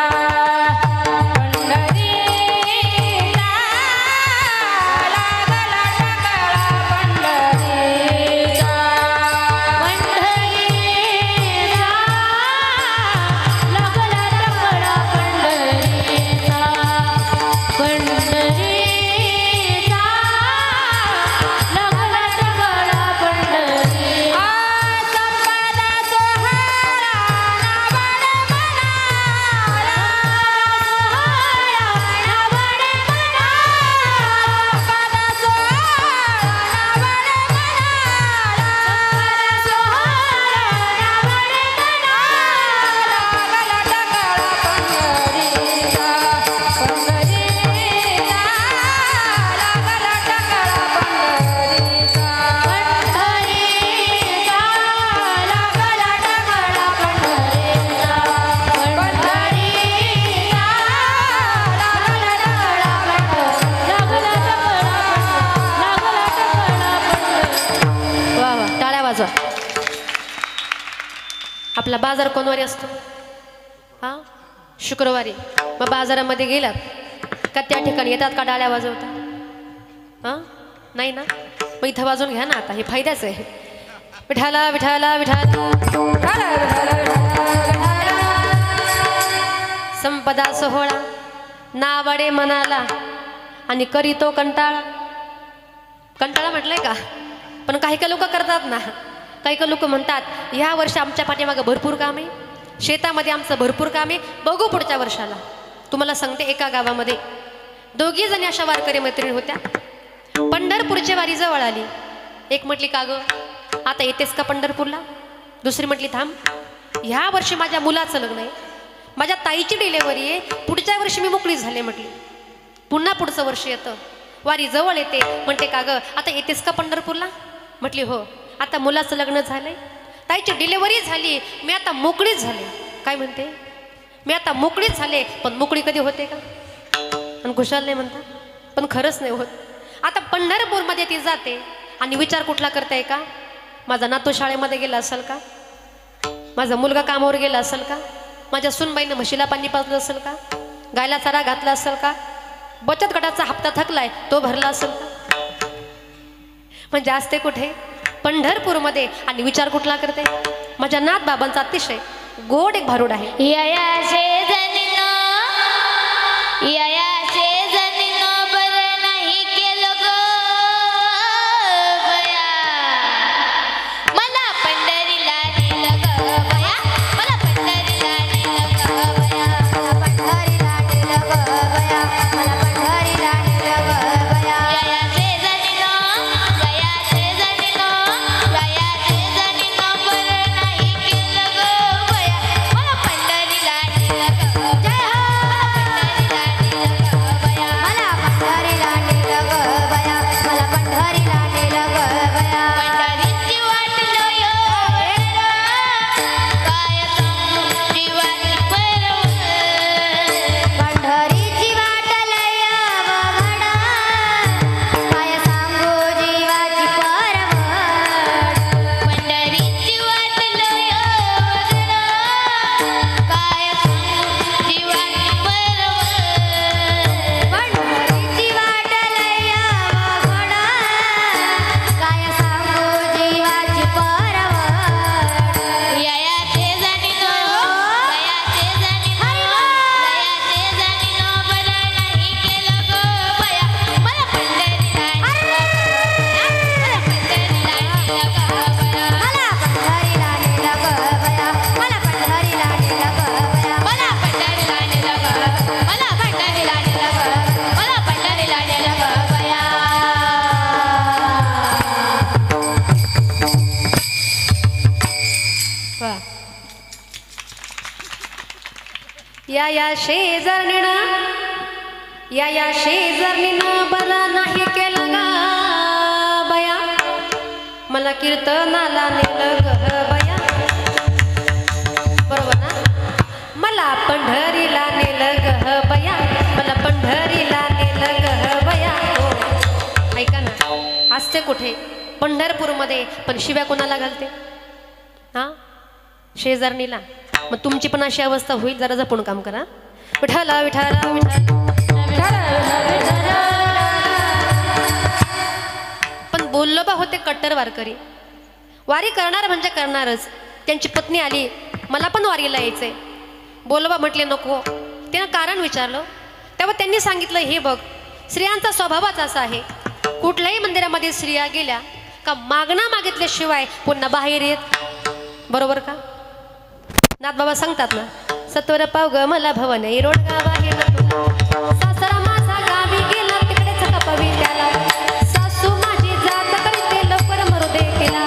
आपला बाजार कोणवारी असतो हा शुक्रवारी. मग बाजारामध्ये गेलात का त्या ठिकाणी येतात का डाळ्या वाजवता. हा नाही ना मग इथं वाजवून घ्या ना. आता हे फायद्याच आहे. विठाला विठाला विठाला संपदा सोहळा नावडे मनाला आणि करीतो कंटाळा. कंटाळा म्हटलंय का पण काही लोक करतात ना. काही लोक म्हणतात ह्या वर्षी आमच्या पाठीमागं भरपूर काम आहे. शेतामध्ये आमचं भरपूर काम आहे. बघू पुढच्या वर्षाला. तुम्हाला सांगते एका गावामध्ये दोघी जणी अशा वारकरी मैत्रिणी होत्या. पंढरपूरची वारी जवळ आली. एक म्हटली का ग आता येतेस का पंढरपूरला. दुसरी म्हटली थांब ह्या वर्षी माझ्या मुलाचं लग्न आहे. माझ्या ताईची डिलेव्हरी आहे. पुढच्या वर्षी मी मोकळी झाले म्हटली. पुन्हा पुढचं वर्ष येतं वारी जवळ येते. म्हणते का ग आता येतेस का पंढरपूरला. म्हटली हो आता मुलाचं लग्न झालंय ताईची डिलेव्हरी झाली मी आता मोकळीच झाले. काय म्हणते मी आता मोकळीच झाले पण मोकळी कधी होते का. आणि खुशाल नाही म्हणता पण खरंच नाही होत. आता पंढरपूरमध्ये ती जाते आणि विचार कुठला करताय का माझा नातू शाळेमध्ये गेला असेल का. माझा मुलगा कामावर गेला असेल का. माझ्या सुनबाईनं म्हशीला पाणी पाजलं असेल का. गायला चारा घातला असेल का. बचत गटाचा हप्ता थकलाय तो भरला असेल का. म्हणजे असते कुठे पंढरपूरमध्ये आणि विचार कुठला करते माझ्या नाथ बाबांचा अतिशय गोड एक भारूड आहे. बरं नाही केलं ग बया मला पंढरीला नेलं ग बया मला पंढरीला नेलं ग बया मला पंढरीला नेलं ग बया मला पंढरीला नेलं ग बया याचे जणीनो बरं नाही केलं ग बया मला पंढरीला नेलं ग जय हो पंढरीला नेलं या शेजारणीनं बरा नाही केला गा बया, मला कीर्तनाला नेलं ग बया, बरोबर ना? मला पंढरीला नेलं ग बया, मला पंढरीला नेलं ग बया. हो ऐका ना, असते कुठे पंढरपूरमध्ये, पण शिव्या कोणाला घालते? हा, शेजारणीला. मग तुमची पण अशी अवस्था होईल, जरा जपून काम करा. विठाला विठाला विठाला. पण बोल्लोबा होते कट्टर वारकरी. वारी करणार म्हणजे करणारच. त्यांची पत्नी आली, मला पण वारीला यायचंय. बोल्लोबा म्हटले नको. त्यानं कारण विचारलं, तेव्हा त्यांनी सांगितलं, हे बघ, स्त्रियांचा स्वभावच असा आहे, कुठल्याही मंदिरामध्ये स्त्रिया गेल्या का मागणं मागितल्याशिवाय पुन्हा बाहेर येत. बरोबर का? नाथबाबा सांगतात ना, सत्वर पाव ग मला भवन रोडगा बाहेर तुला, सासरा माझा गावी गेला तिकडेच कपावी त्याला, सासू माझी जात करते लवकर मरू दे तिला,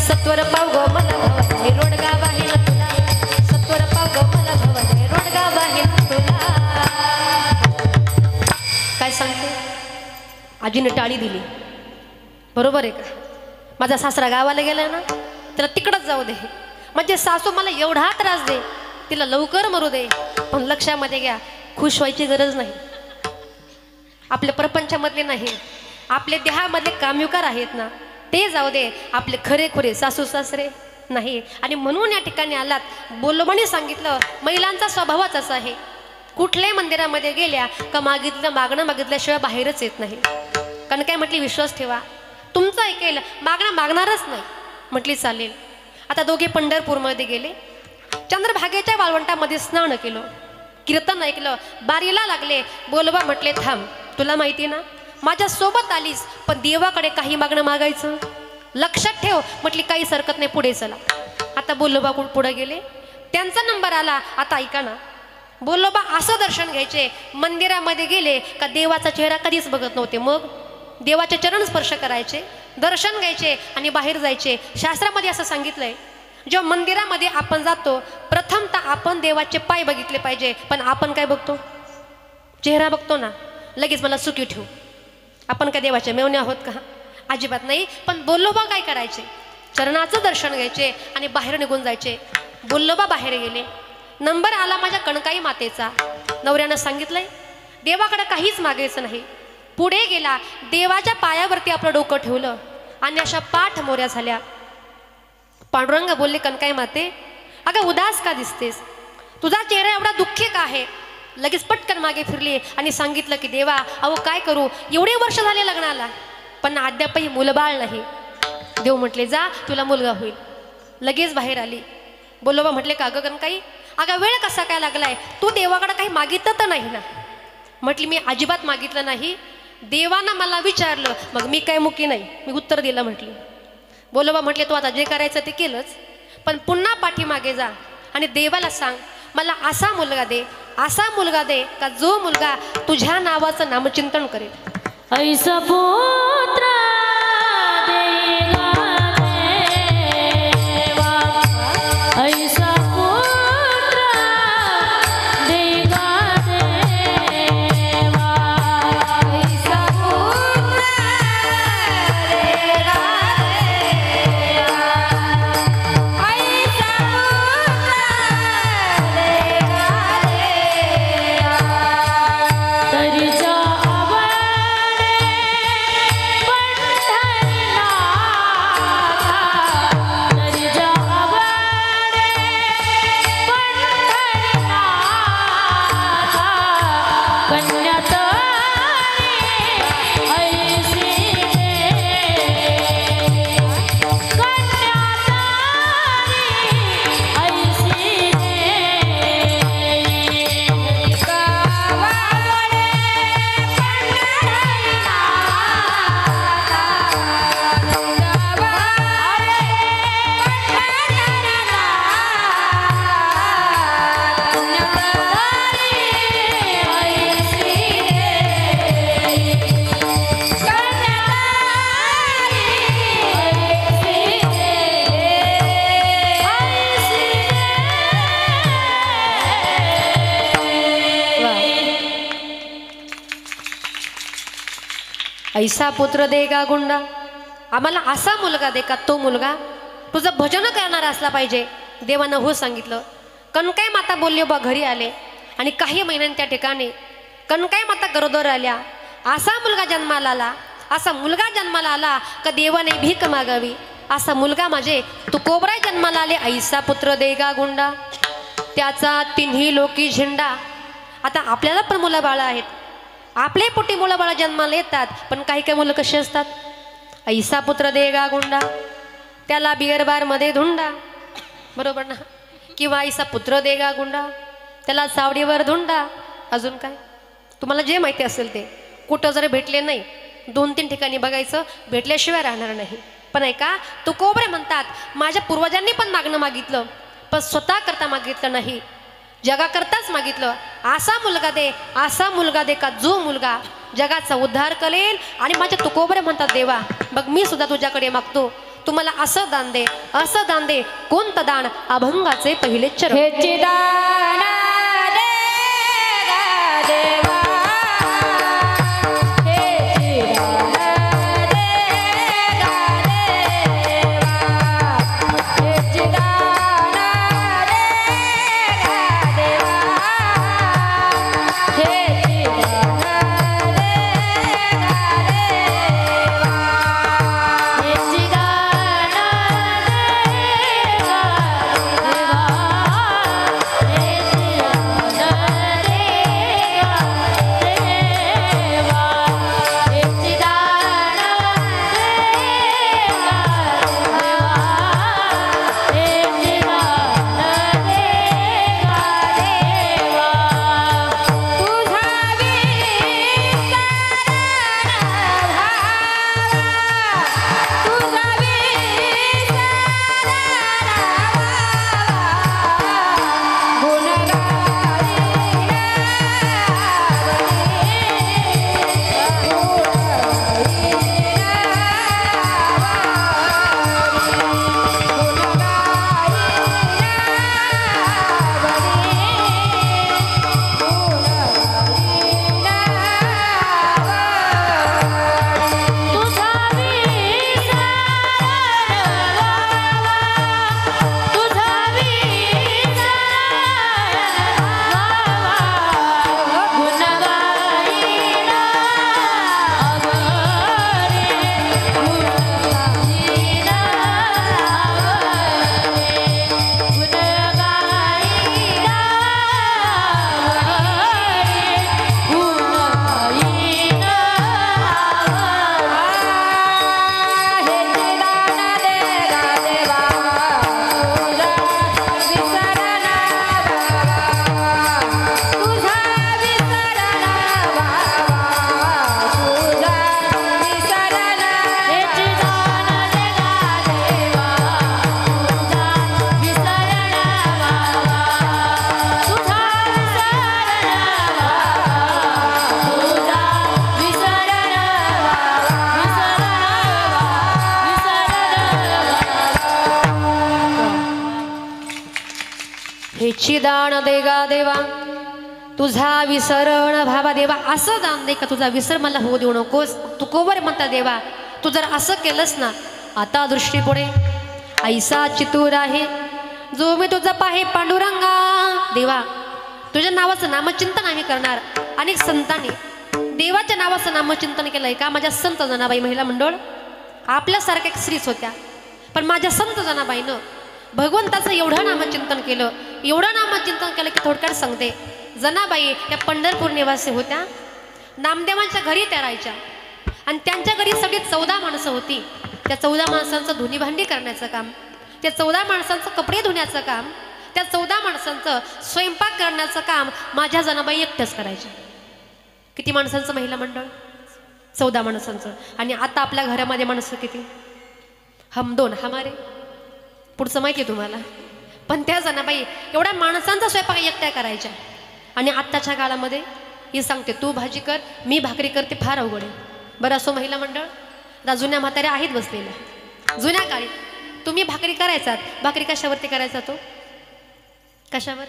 सत्वर पाव ग मला भवन रोडगा बाहेर तुला, सत्वर पाव ग मला भवन रोडगा बाहेर तुला. काय सांगते? आजीने टाळी दिली. बरोबर आहे का? माझा सासरा गावाला गेला ना, त्याला तिकडंच जाऊ दे. म्हणजे सासू मला एवढा त्रास दे, तिला लवकर मरू दे, पण लक्षामध्ये घ्या, खुश व्हायची गरज नाही. आपल्या प्रपंचामधले नाही, आपले देहामधले कामयुकार आहेत ना, ते जाऊ दे. आपले खरे खुरे सासू सासरे नाही. आणि म्हणून या ठिकाणी आलात. बोल्लोबाने सांगितलं, महिलांचा स्वभावच असा आहे, कुठल्याही मंदिरामध्ये गेल्या का मागणं मागितल्याशिवाय बाहेरच येत नाही. कारण काय म्हटली, विश्वास ठेवा, तुमचं ऐकेल, मागणारच नाही. म्हटली चालेल. आता दोघे पंढरपूरमध्ये गेले. चंद्रभागेच्या वाळवंटामध्ये स्नान केलं, कीर्तन ऐकलं, बारीला लागले. बोल्लोबा म्हटले, थांब, तुला माहिती ना, माझ्या सोबत आलीस, पण देवाकडे काही मागणं मागायचं, लक्षात ठेव. म्हटली काहीच हरकत नाही, पुढे चला. आता बोल्लोबा पुढे गेले. त्यांचा नंबर आला. आता ऐका ना, बोल्लोबा असं दर्शन घ्यायचे, मंदिरामध्ये गेले का देवाचा चेहरा कधीच बघत नव्हते. मग देवाचे चरण स्पर्श करायचे, दर्शन घ्यायचे आणि बाहेर जायचे. शास्त्रामध्ये असं सांगितलंय, जेव्हा मंदिरामध्ये आपण जातो, प्रथमतः आपण देवाचे पाय बघितले पाहिजे. पण आपण काय बघतो? चेहरा बघतो ना, लगेच मला सुखी ठेवू. आपण काय देवाचे मेवणे आहोत का? अजिबात नाही. पण बोल्लोबा काय करायचे? चरणाचं दर्शन घ्यायचे आणि बाहेर निघून जायचे. बोल्लोबा बाहेर गेले. नंबर आला माझ्या कणकाई मातेचा. नवऱ्यानं सांगितलंय, देवाकडे काहीच मागायचं नाही. पुढे गेला, देवाच्या पायावरती आपलं डोकं ठेवलं आणि अशा पाठ मोऱ्या झाल्या. पांडुरंग बोलले, कणकाई माते, अगं उदास का दिसतेस? तुझा चेहरा एवढा दुःखी का आहे? लगेच पटकन मागे फिरली आणि सांगितलं की देवा, अहो काय करू, एवढे वर्ष झाले लग्नाला, पण अद्यापही मुलबाळ नाही. देव म्हटले, जा, तुला मुलगा होईल. लगेच बाहेर आली. बोल्लोबा म्हटले, का गं कणकाई, अगं वेळ कसा काय लागलाय? तू देवाकडे काही मागितलं तर नाही ना? म्हटली, मी अजिबात मागितलं नाही. देवानं मला विचारलं, मग मी काय मुकी नाही, मी उत्तर दिलं. म्हटली. बोल्लोबा म्हटले, तू आता जे करायचं ते केलंच, पण पुन्हा पाठीमागे जा आणि देवाला सांग, मला असा मुलगा दे, असा मुलगा दे का जो मुलगा तुझ्या नावाचं नामचिंतन करेल. ऐसा पुत्र देगा देवा, ऐसा पुत्र देगा देवा, ऐसा पुत्र देगा देवा, ऐसा पुत्र देगा देवा. तरीचा आवडे ऐसा पुत्र दे गा गुंडा, आम्हाला असा मुलगा दे का तो मुलगा तुझं भजन करणारा असला पाहिजे. देवानं हो सांगितलं. कनकाई माता बोलली बा घरी आले आणि काही महिन्यांनी त्या ठिकाणी कनकाई माता गरोदर आल्या. असा मुलगा जन्माला आला, असा मुलगा जन्माला आला का देवाने भीक मागावी. असा मुलगा माझे तुकोबराय जन्माला आले. ऐसा पुत्र देगा गुंडा, त्याचा तिन्ही लोकी झेंडा. आता आपल्याला पण मुलं बाळं आहेत, आपले पोटी मुलं बाळं जन्माला येतात, पण काही काही मुलं कशी असतात. ऐसा पुत्र देगा गुंडा, त्याला बिअरबारमध्ये धुंडा, बरोबर ना. किंवा ऐसा पुत्र देगा गुंडा, त्याला सावडीवर धुंडा. अजून काय तुम्हाला जे माहिती असेल ते. कुठं जर भेटले नाही 2-3 ठिकाणी बघायचं, भेटल्याशिवाय राहणार नाही. पण ऐका तुकोबरे म्हणतात माझ्या पूर्वजांनी पण मागणं मागितलं, पण स्वतः करता मागितलं नाही, जगाकरताच मागितलं. असा मुलगा दे, असा मुलगा दे का जो मुलगा जगाचा उद्धार करेल. आणि माझे तुकोबरे म्हणतात देवा बघ मी सुद्धा तुझ्याकडे मागतो, तुम्हाला असं दान दे, असं दान दे. कोणतं दान? अभंगाचे पहिले चरण. हेची दान दे गा देवा, हेची दान दे गा देवा, हेची दान दे गा देवा, हेची दान दे गा देवा, हेची दान दे हेची दान देगा देवा, तुझा विसरण भावा देवा. असं दान दे का तुझा विसर मला होऊ देऊ नकोस. तुकोबर म्हणता देवा तू जर असं केलंस ना, आता दृष्टी पुढे ऐसा चितूर आहे जो मी तुझा पाहे पांडुरंगा. देवा तुझ्या नावाचं नामचिंतन आम्ही करणार. अनेक संतांनी देवाच्या नावाचं नामचिंतन केलंय का? माझ्या संत जनाबाई महिला मंडळ आपल्यासारख्या एक स्त्रीच होत्या, पण माझ्या संत जनाबाईनं भगवंताचं एवढं नामचिंतन केलं, एवढं नामचिंतन केलं की थोडक्यात सांगते. जनाबाई या पंढरपूर निवासी होत्या. नामदेवांच्या घरी त्या राहायच्या आणि त्यांच्या घरी सगळी 14 माणसं होती. त्या 14 माणसांचं धुणी भांडी करण्याचं काम, त्या 14 माणसांचं कपडे धुण्याचं काम, त्या 14 माणसांचं स्वयंपाक करण्याचं काम माझ्या जनाबाई एकट्याच करायच्या. किती माणसांचं महिला मंडळ? 14 माणसांचं. आणि आता आपल्या घरामध्ये माणसं किती? हम 2 हमारे. पुढचं माहिती आहे तुम्हाला. पण त्या जनाबाई एवढ्या माणसांचा स्वयंपाक एकट्या करायच्या. आणि आत्ताच्या काळामध्ये ही सांगते तू भाजी कर मी भाकरी करते, फार अवघड आहे. बरं असो महिला मंडळ, आता जुन्या म्हाताऱ्या आहेत बसलेल्या. जुन्या काळी तुम्ही भाकरी करायचात, भाकरी कशावरती करायचा? तो कशावर?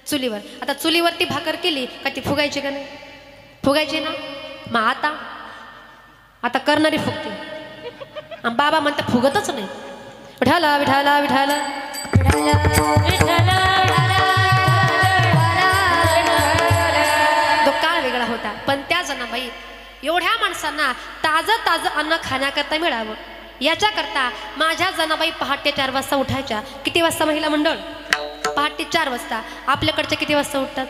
चुलीवर. आता चुलीवरती भाकर केली का ती फुगायची का नाही? फुगायची ना. मग आता करणारी फुगते आणि बाबा म्हणतात फुगतच नाही. विठाला विठाला विठाला तो काळ वेगळा होता. पण त्या जनाबाई एवढ्या माणसांना ताजं ताजं अन्न खाण्याकरता मिळावं याच्याकरता माझ्या जनाबाई पहाटे 4 वाजता उठायच्या. किती वाजता महिला मंडळ? पहाटे 4 वाजता. आपल्याकडच्या किती वाजता उठतात?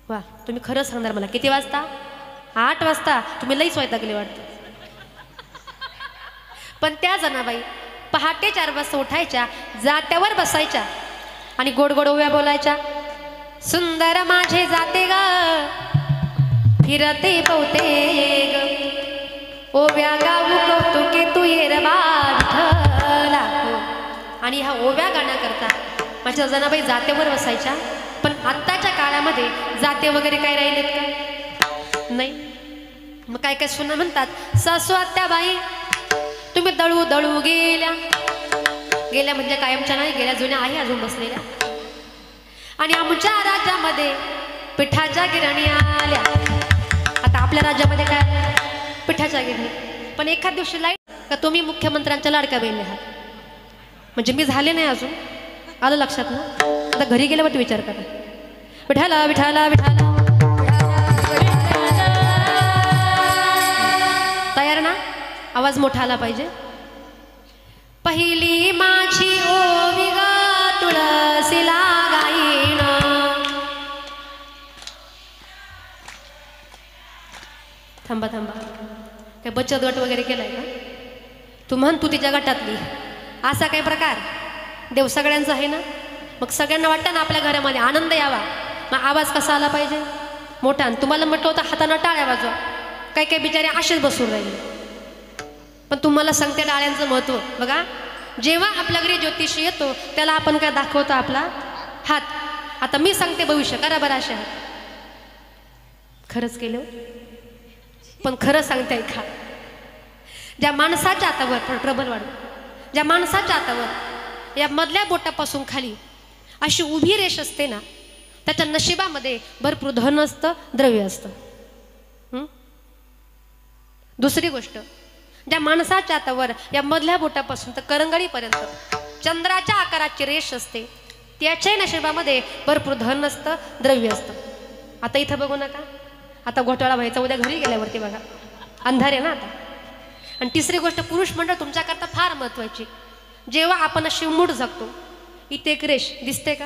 वा, तुम्ही खरं सांगणार मला, किती वाजता? 8 वाजता. तुम्ही लईच वैतागले वाटतं. पण त्या जनाबाई पहाटे 4 वाजता उठायच्या, जात्यावर बसायच्या आणि गोड गोड ओव्या बोलायच्या. सुंदर माझे जाते ग फिरते पवते ग, ओव्या गाऊ कौतुके तू ये रे विठ्ठला. आणि ह्या ओव्या गाण्याकरता माझ्या जनाबाई जातेवर बसायच्या. पण आत्ताच्या काळामध्ये जाते वगैरे काय राहिलेत का? नाही. मग काय काय सुना म्हणतात, सासू आत्याबाई तुम्ही दळू दळू गेल्या. गेल्या म्हणजे कायमच्या नाही गेल्या, जुन्या आहे अजून बसलेल्या. आणि आमच्या राज्यामध्ये पिठाच्या गिरणी आल्या. आता आपल्या राज्यामध्ये काय? पिठाच्या गिरणी. पण एखाद दिवशी लाईट का तुम्ही मुख्यमंत्र्यांच्या लाडक्या बहिणी आहात. म्हणजे मी झाले नाही अजून, आलं लक्षात ना? आता घरी गेल्यावरती विचार करा. विठाला विठाला विठाला. तयार ना? आवाज मोठा आला पाहिजे. पहिली माझी ओवी ग तुळशीला गाईन. थांबा थांबा, काय बचत गट वगैरे केलाय का? तू म्हण तू तिच्या गटातली, असा काही प्रकार? देव सगळ्यांचा आहे ना. मग सगळ्यांना वाटतं ना आपल्या घरामध्ये आनंद यावा, मग आवाज कसा आला पाहिजे? मोठा. तुम्हाला म्हटलं होतं हातानं टाळ्या वाजवा, काही काही बिचारे असेच बसून राहिले. पण तुम्हाला सांगते टाळ्यांचं महत्त्व बघा. जेव्हा आपल्या घरी ज्योतिषी येतो त्याला आपण काय दाखवतो? आपला हात. आता मी सांगते भविष्य, करा बरं असे हात. खरंच केलं, पण खरं सांगते ऐका. ज्या माणसाच्या हातावर प्रबल वाढू, ज्या माणसाच्या हातावर या मधल्या बोटापासून खाली अशी उभी रेष असते ना, त्याच्या नशिबामध्ये भरपूर धन असतं, द्रव्य असतं. दुसरी गोष्ट, ज्या माणसाच्या हातावर या मधल्या बोटापासून तर करंगळीपर्यंत चंद्राच्या आकाराची रेष असते, त्याच्याही नशिबामध्ये भरपूर धन असतं, द्रव्य असतं. आता इथं बघू नका, आता घोटाळा व्हायचा उद्या घरी गेल्यावरती बघा, अंधार आहे ना आता. आणि तिसरी गोष्ट, पुरुष मंडळ तुमच्याकरता फार महत्त्वाची. जेव्हा आपण अशी मूठ जगतो, इथे एक रेष दिसते का?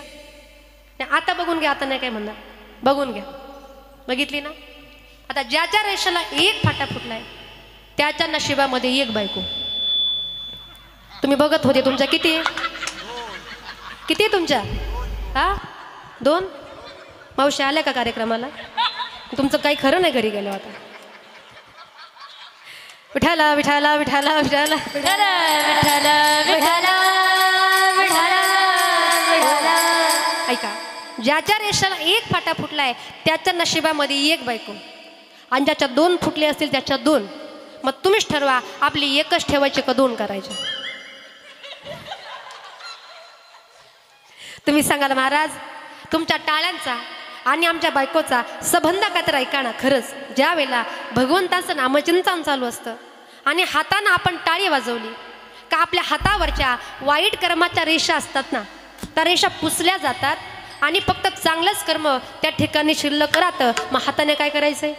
आता बघून घ्या, आता नाही काय म्हणणार, बघून घ्या. बघितली ना? आता ज्याच्या रेषेला एक फाटा फुटलाय त्याच्या नशिबामध्ये एक बायको. तुम्ही बघत होते तुमच्या किती किती तुमच्या? हा, 2. मावशी आल्या का कार्यक्रमाला? तुमचं काही खरं नाही घरी गेलं आता. विठाला विठाला विठाला विठाला विठाला विठाला विठाला विठाला विठाला. ऐका, ज्याच्या रेषेला एक फाटा फुटलाय त्याच्या नशिबामध्ये एक बायको, आणि ज्याच्या 2 फुटले असतील त्याच्या 2. मग तुम्हीच ठरवा, आपली एकच ठेवायची का 2 करायचे? तुम्ही सांगाल महाराज, तुमच्या टाळ्यांचा आणि आमच्या बायकोचा संबंध का तर ऐका ना. खरंच ज्या वेळेला भगवंताचं नामचिंतन चालू असतं आणि हातानं आपण टाळी वाजवली का आपल्या हातावरच्या वाईट कर्माच्या रेषा असतात ना, त्या रेषा पुसल्या जातात आणि फक्त चांगलंच कर्म त्या ठिकाणी शिल्लक राहतं. मग हाताने काय करायचंय?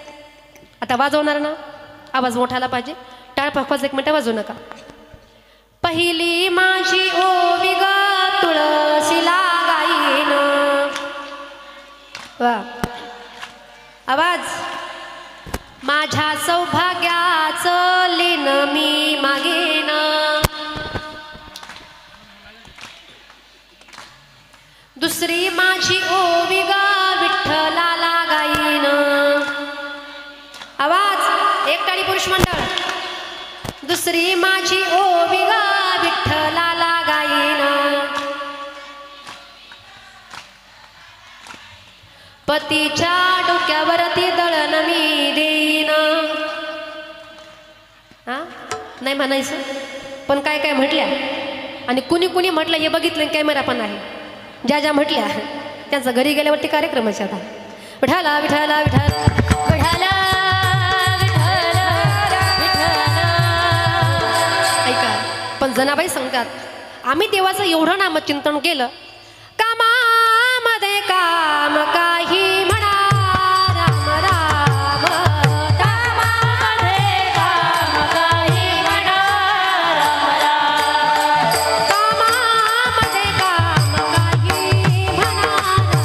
आता वाजवणार ना, आवाज मोठा आला पाहिजे. टाळ पकवाच 1 मिनिट वाजवू नका. पहिली माझी ओवी ग तुळशीला गाईन. वा, आवाज. माझ्या सौभाग्याचं लेन मी मागेन. दुसरी माझी ओवी ग विठ्ठलाला गाईन. आवाज, एक टाळी पुरुष मंडळ. दुसरी माझी ओवी ग विठ्ठलाला गाईन. पतीच्या डोक्यावरती दळण मी देईन. हा, नाही म्हणायचं, पण काय काय म्हटल्या आणि कुणी कुणी म्हटलं हे बघितलं, कॅमेरा पण आहे. ज्या ज्या म्हटल्या त्यांचा घरी गेल्यावरती कार्यक्रमाचे. आता विठाला विठाला विठाला विठाला विठाला मग जनाबाई सांगतात आम्ही देवाचं एवढं नामचिंतन केलं कामामध्ये काम काही म्हणा राम राम कामामध्ये काम काही म्हणा राम राम कामामध्ये काम काही म्हणा राम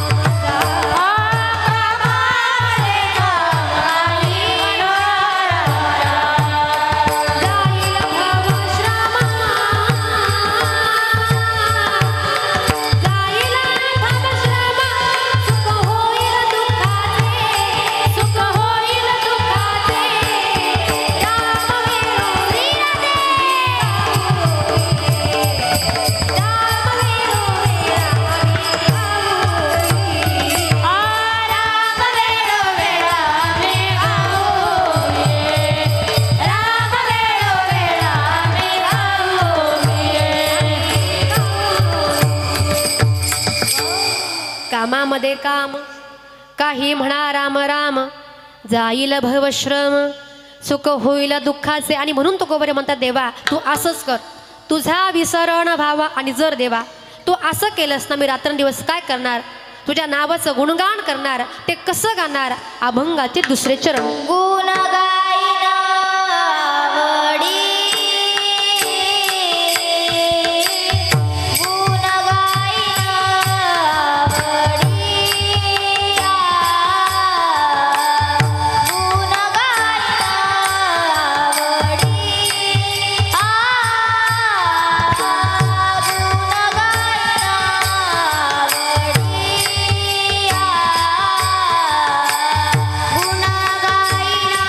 राम कामामध्ये काम काही म्हणा कामामध्ये काम काही म्हणा राम राम जाईल भवश्रम सुख होईल दुःखाचे आणि म्हणून तो गोवरे म्हणतात देवा तू असंच कर तुझा विसरण व्हावा आणि जर देवा तू असं केलंस ना मी रात्रंदिवस काय करणार तुझ्या नावाचं गुणगान करणार ते कसं गाणार अभंगाचे दुसरे चरण गुण गायिना आवडी गुण गायिना आवडी गुण गायिना आवडी गुण गायिना आवडी गुण गायिना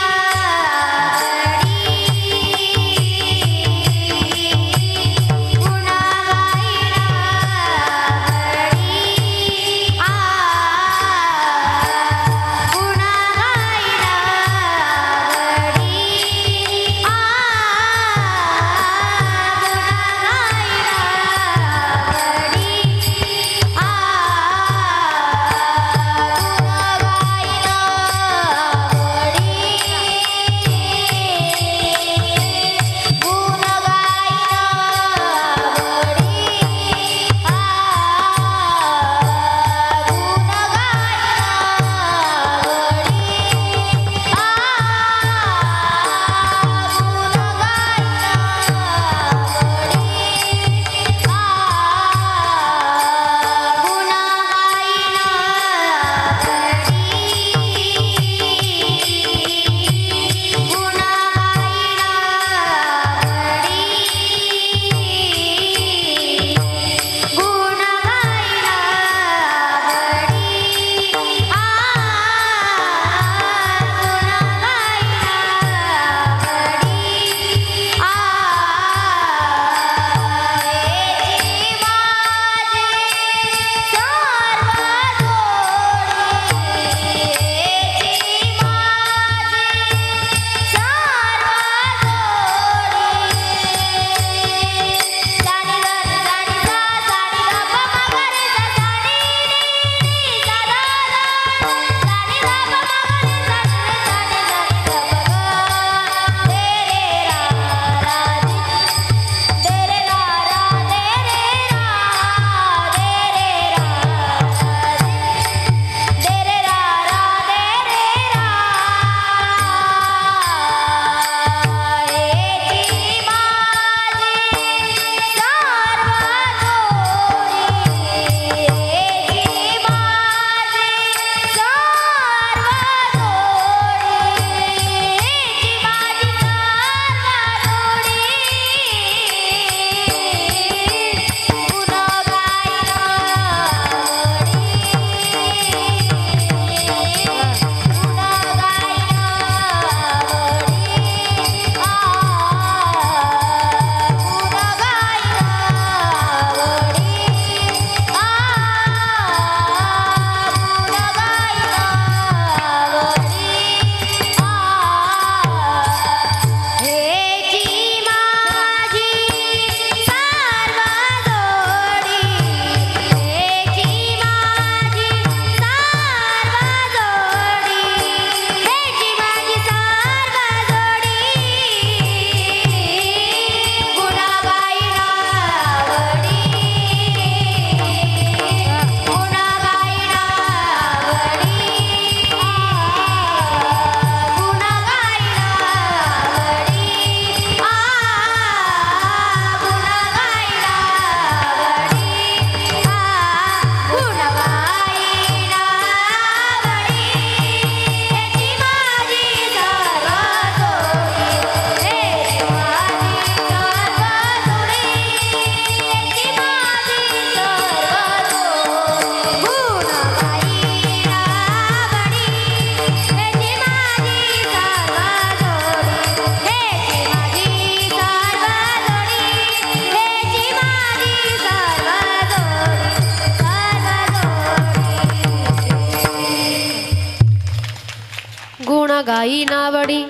काही नावडी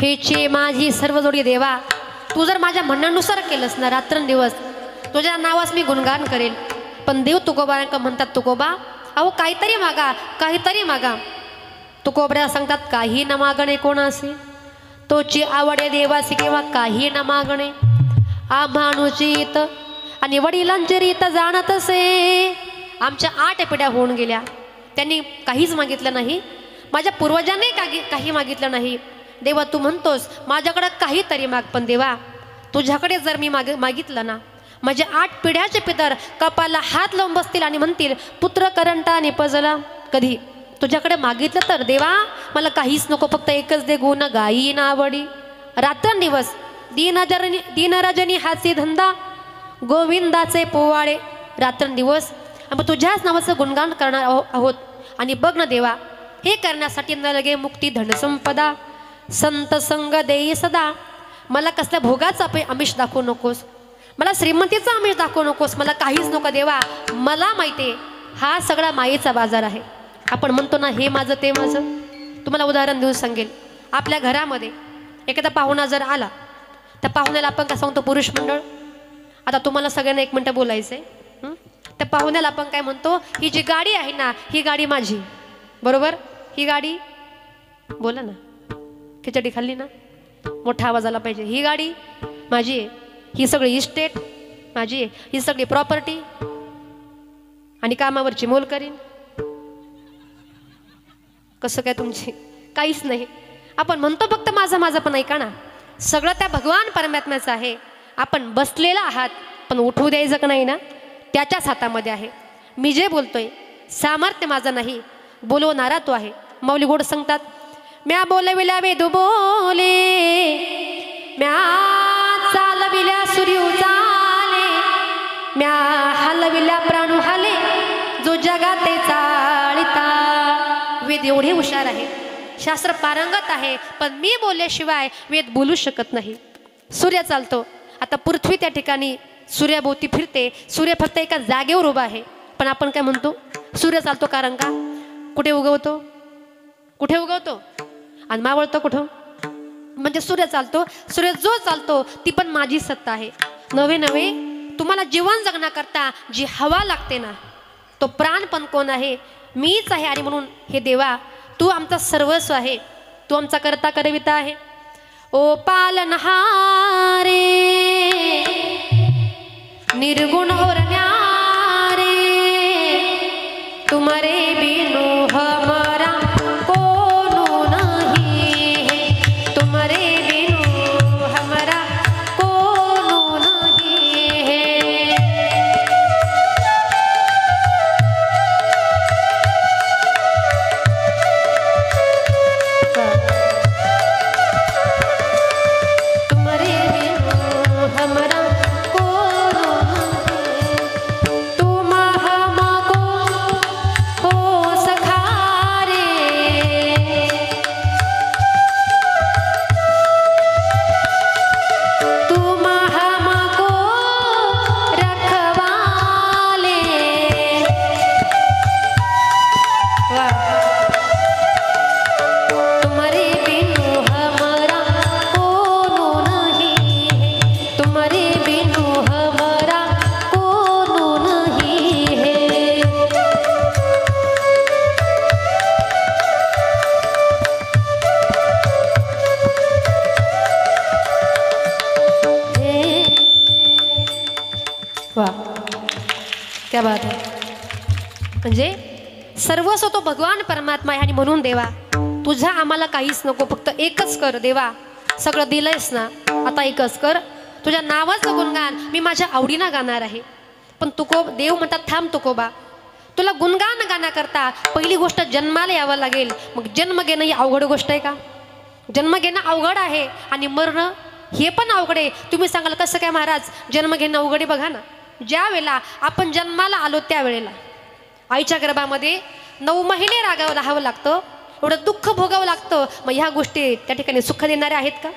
हेची माझी सर्व जोडी देवा. तू जर माझ्या म्हणण्यानुसार केलंस ना रात्रंदिवस तुझ्या नावास मी गुणगान करेल. पण देव तुकोबा म्हणतात तुकोबा अहो काहीतरी मागा काहीतरी मागा. तुकोबऱ्या सांगतात काही न मागणे कोणासे तोची आवडे देवासी किंवा काही न मागणे. आम्हानुची रीत आणि वडिलांची रीत जाणत असे. आमच्या 8 पिढ्या होऊन गेल्या त्यांनी काहीच मागितलं नाही. माझ्या पूर्वजांनी काही मागितलं नाही. देवा तू म्हणतोस माझ्याकडे काहीतरी माग. पण देवा तुझ्याकडे जर मी मागितलं ना माझे 8 पिढ्याचे पितर कपाला हात लावून बसतील आणि म्हणतील पुत्र करंटा निपजला. कधी तुझ्याकडे मागितलं तर देवा मला काहीच नको फक्त एकच दे गुण गाई नावडी. रात्रंदिवस दीनरजनी हाची धंदा गोविंदाचे पोवाडे. रात्रंदिवस आम्ही तुझ्याच नावाचं गुणगान करणार आहोत. आणि बघ ना देवा हे करण्यासाठी न लगे मुक्ती धनसंपदा संत संग देई सदा. मला कसल्या भोगाचा आमिष दाखवू नकोस. मला श्रीमंतीचा आमिष दाखवू नकोस. मला काहीच नको देवा. मला माहिती आहे हा सगळा मायेचा बाजार आहे. आपण म्हणतो ना हे माझं ते माझं. तुम्हाला उदाहरण देऊन सांगेल. आपल्या घरामध्ये एखादा पाहुणा जर आला त्या पाहुण्याला आपण काय सांगतो पुरुष मंडळ. आता तुम्हाला सगळ्यांना 1 मिनटं बोलायचं आहे. त्या पाहुण्याला आपण काय म्हणतो ही जी गाडी आहे ना ही गाडी माझी. बरोबर ही गाडी बोला ना खिचडी खाल्ली ना मोठा आवाज आला पाहिजे. ही गाडी माझी आहे. ही सगळी इस्टेट माझी आहे. ही सगळी प्रॉपर्टी आणि कामावरची मोल करीन. कसं काय तुमची काहीच नाही. आपण म्हणतो फक्त माझं माझं. पण ऐका ना सगळं त्या भगवान परमात्म्याचं आहे. आपण बसलेला आहात पण उठवू द्यायचं का नाही ना त्याच्याच हातामध्ये आहे. मी जे बोलतोय सामर्थ्य माझं नाही बोलवणारा तो आहे. माऊली गोड सांगतात म्या बोलविल्या वेदू बोले म्या चालविल्या सूर्य चाले म्या हलविल्या प्राणू हाले जो जगाते चाळिता. वेद एवढे हुशार आहे शास्त्र पारंगत आहे पण मी बोलल्याशिवाय वेद बोलू शकत नाही. सूर्य चालतो आता पृथ्वी त्या ठिकाणी सूर्याभोवती फिरते. सूर्य फक्त एका जागेवर उभा आहे. पण आपण काय म्हणतो सूर्य चालतो कारण का कुठे उगवतो कुठे उगवतो आणि मावळतो कुठं. म्हणजे सूर्य चालतो. सूर्य जो चालतो ती पण माझी सत्ता आहे. नवे नवे तुम्हाला जीवन जगण्याकरता जी हवा लागते ना तो प्राण पण कोण आहे मीच आहे. आणि म्हणून हे देवा तू आमचा सर्वस्व आहे. तू आमचा करता करविता आहे. ओ पालनहारे निर्गुण और न्यारे तुम्हारे बिनु हमारा कोनो नहीं है. तुम्हारे बिनु हमारा कोनो नहीं है. तुम्हारे बिनु हमारा क्या बात आहे. म्हणजे सर्वस्व तो भगवान परमात्मा आहे. आणि म्हणून देवा तुझा आम्हाला काहीच नको फक्त एकच कर देवा. सगळं दिलंयस ना आता एकच कर. तुझ्या नावाचं गुणगान मी माझ्या आवडीनं गाणार आहे. पण देव म्हणतात थांब तुकोबा तुला गुणगान गाण्याकरता पहिली गोष्ट जन्माला यावं लागेल. मग जन्म घेणं ही अवघड गोष्ट आहे का. जन्म घेणं अवघड आहे आणि मरणं हे पण अवघड आहे. तुम्ही सांगाल कसं काय महाराज जन्म घेणं अवघड आहे. बघा ना ज्या वेळेला आपण जन्माला आलो त्यावेळेला आईच्या गर्भामध्ये 9 महिने राहावं लागतं. एवढं दुःख भोगावं लागतं. मग ह्या गोष्टी त्या ठिकाणी सुख देणाऱ्या आहेत का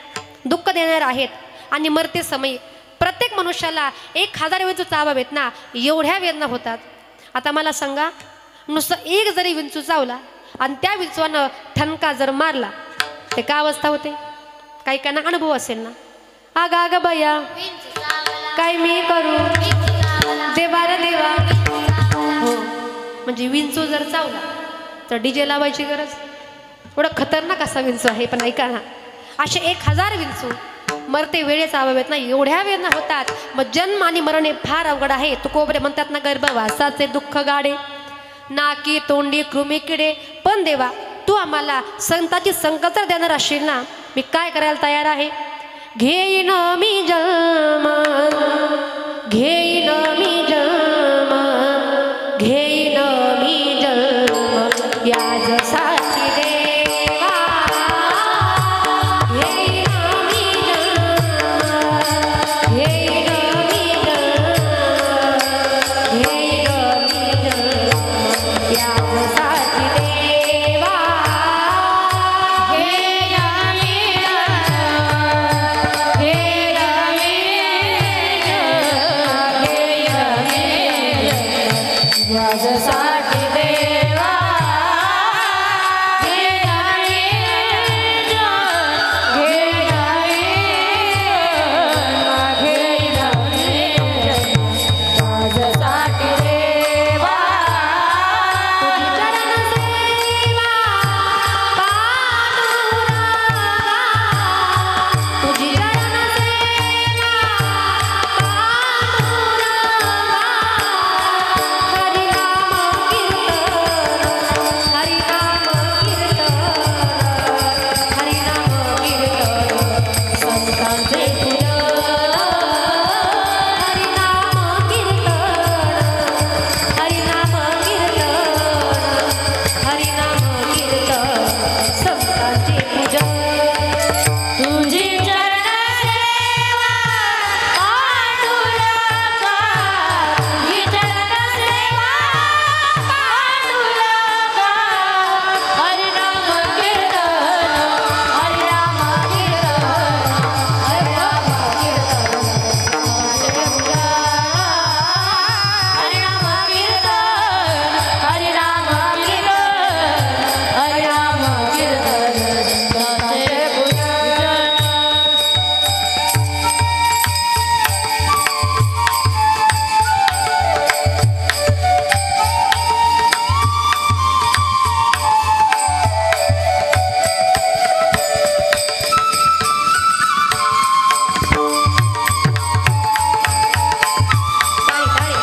दुःख देणाऱ्या आहेत. आणि मरते समय प्रत्येक मनुष्याला 1000 वेळचं चावावेत ना एवढ्या वेदना होतात. आता मला सांगा नुसतं एक जरी विंचू चावला आणि त्या विंचवानं ठणका जर मारला ते का अवस्था होते? काही काना अनुभव असेल ना. आग आग बया काय मी करू देवा रे देवा. हो म्हणजे विंचू जर चावला तर डीजे लावायची गरज. एवढं खतरनाक असा विंचू आहे. पण ऐका ना, असे 1000 विंचू मरते वेळेच आवावेत ना, एवढ्या वेदना होतात. मग जन्म आणि मरण हे फार अवघड आहे. तुकोबरे म्हणतात ना, गर्भवासाचे दुःख गाडे नाकी तोंडी कृमी किडे. पण देवा तू आम्हाला संताची संकट देणार असशील ना, मी काय करायला तयार आहे. घेईन मी जन्म घेईन मी जन्म घेईन मी जन्म याजसाठी देवा. घेईन मी जन्म घेईन मी जन्म घेईन मी जन्म याजसाठी देवा. घेईन मी जन्म घेईन मी जन्म घेईन मी जन्म माझ्यासाठी देवा. घेईन मी जन्म घेईन मी जन्म घेईन मी जन्म माझ्यासाठी देवा. चरण सेवा पांडुरंगा तुझी चरण सेवा पांडुरंगा. हरिनाम कीर्तन हरिनाम कीर्तन संतांचे पूजन. हरिनाम कीर्तन हरिनाम कीर्तन हरिनाम कीर्तन संतांचे पूजन. तुझी चरण सेवा पांडुरंगा तुझी चरण सेवा पांडुरंगा. हरिनाम कीर्तन हरिनाम कीर्तन हरिनाम कीर्तन हरिनाम कीर्तन हरिनाम कीर्तन हरिनाम कीर्तन तुझे पूजन. टाळी टाळी.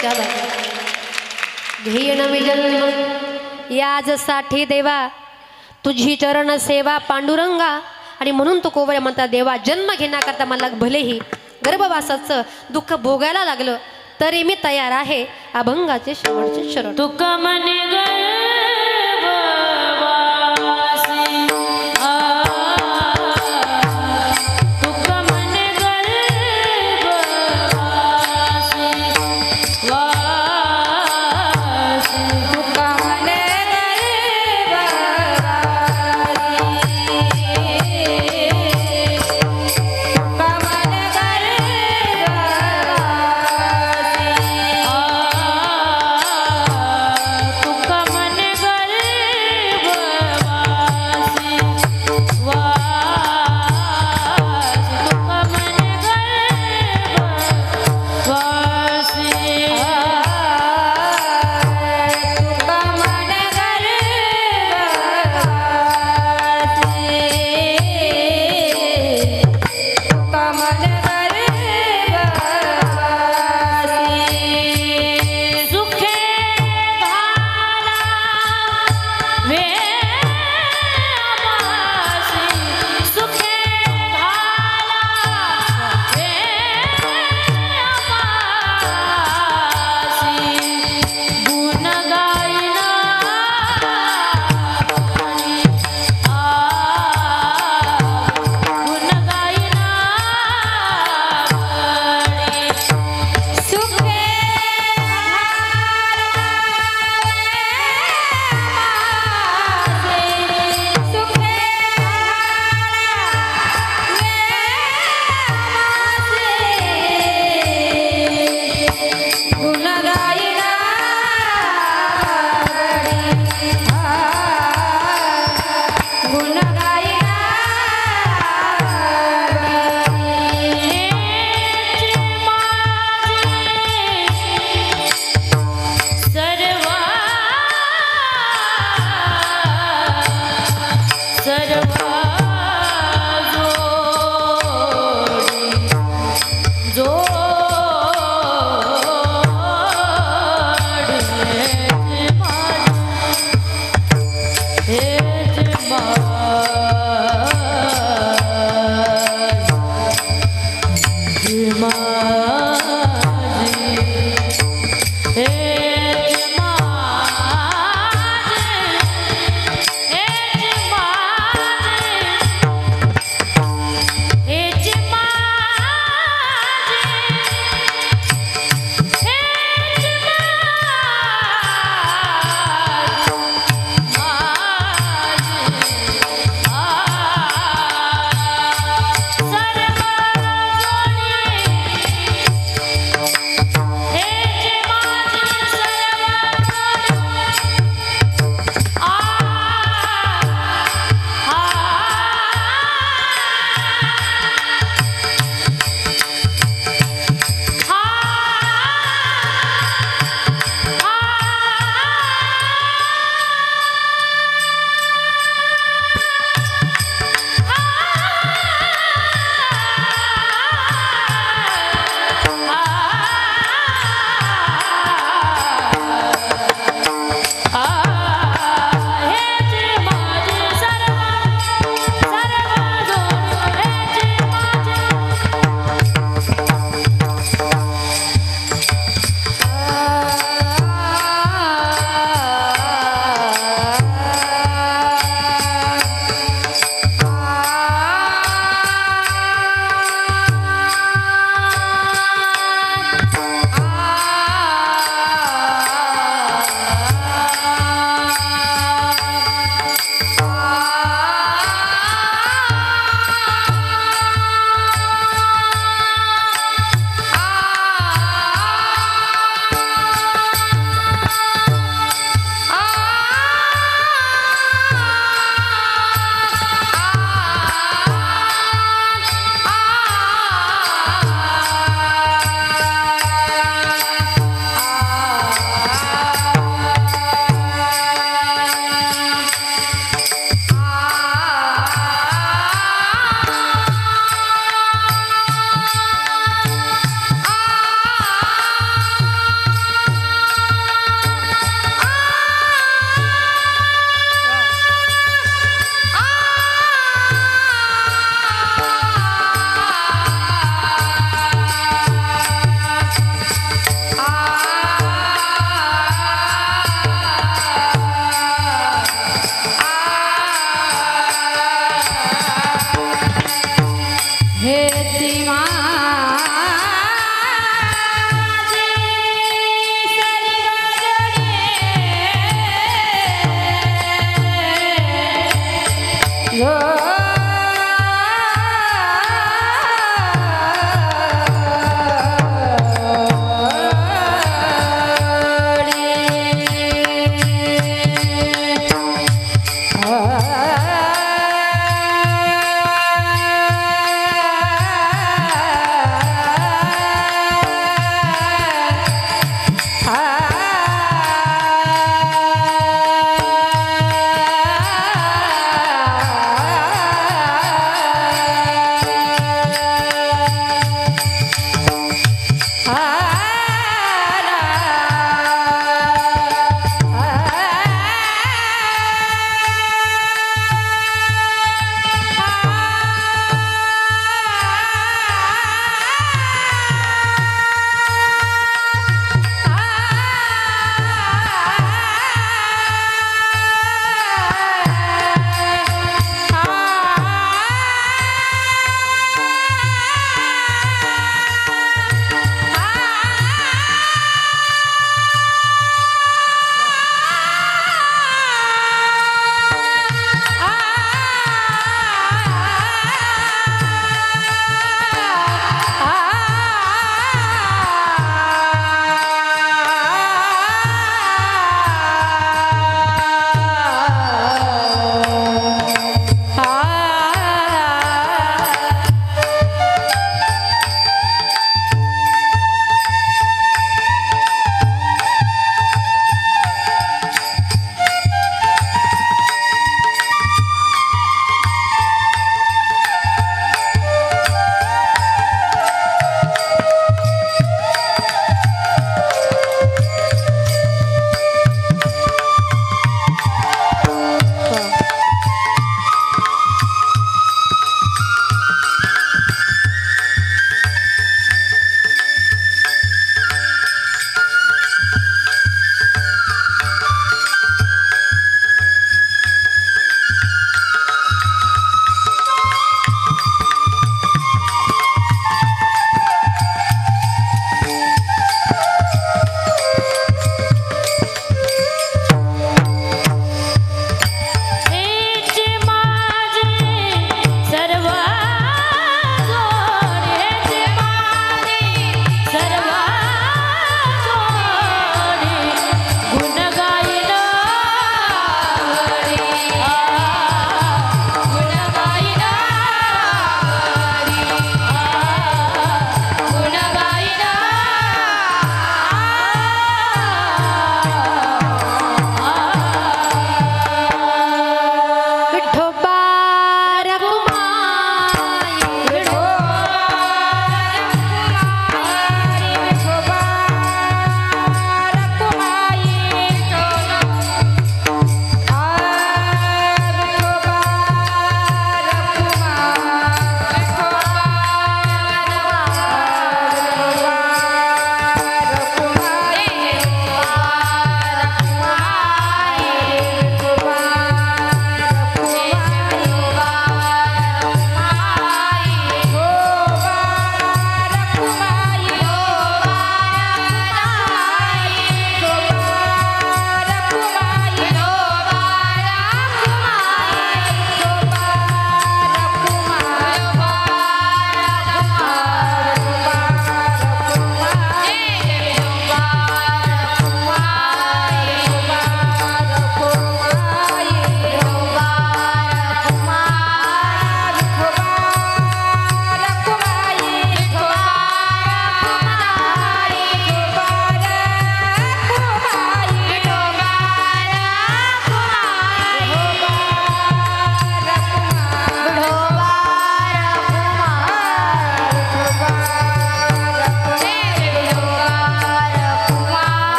क्या बात आहे. घेईन मी जन्म याजसाठी देवा तुझी चरण सेवा पांडुरंगा. आणि म्हणून तो कोवळ्या म्हणतात, देवा जन्म घेण्याकरता मला भलेही गर्भवासाचं दुःख भोगायला लागलं तरी मी तयार आहे. अभंगाचे शेवटचे शरण. तुक मने गर्भवासी तुक मने गर्भवासी वासी तुक मने गर्भवासी तुक मने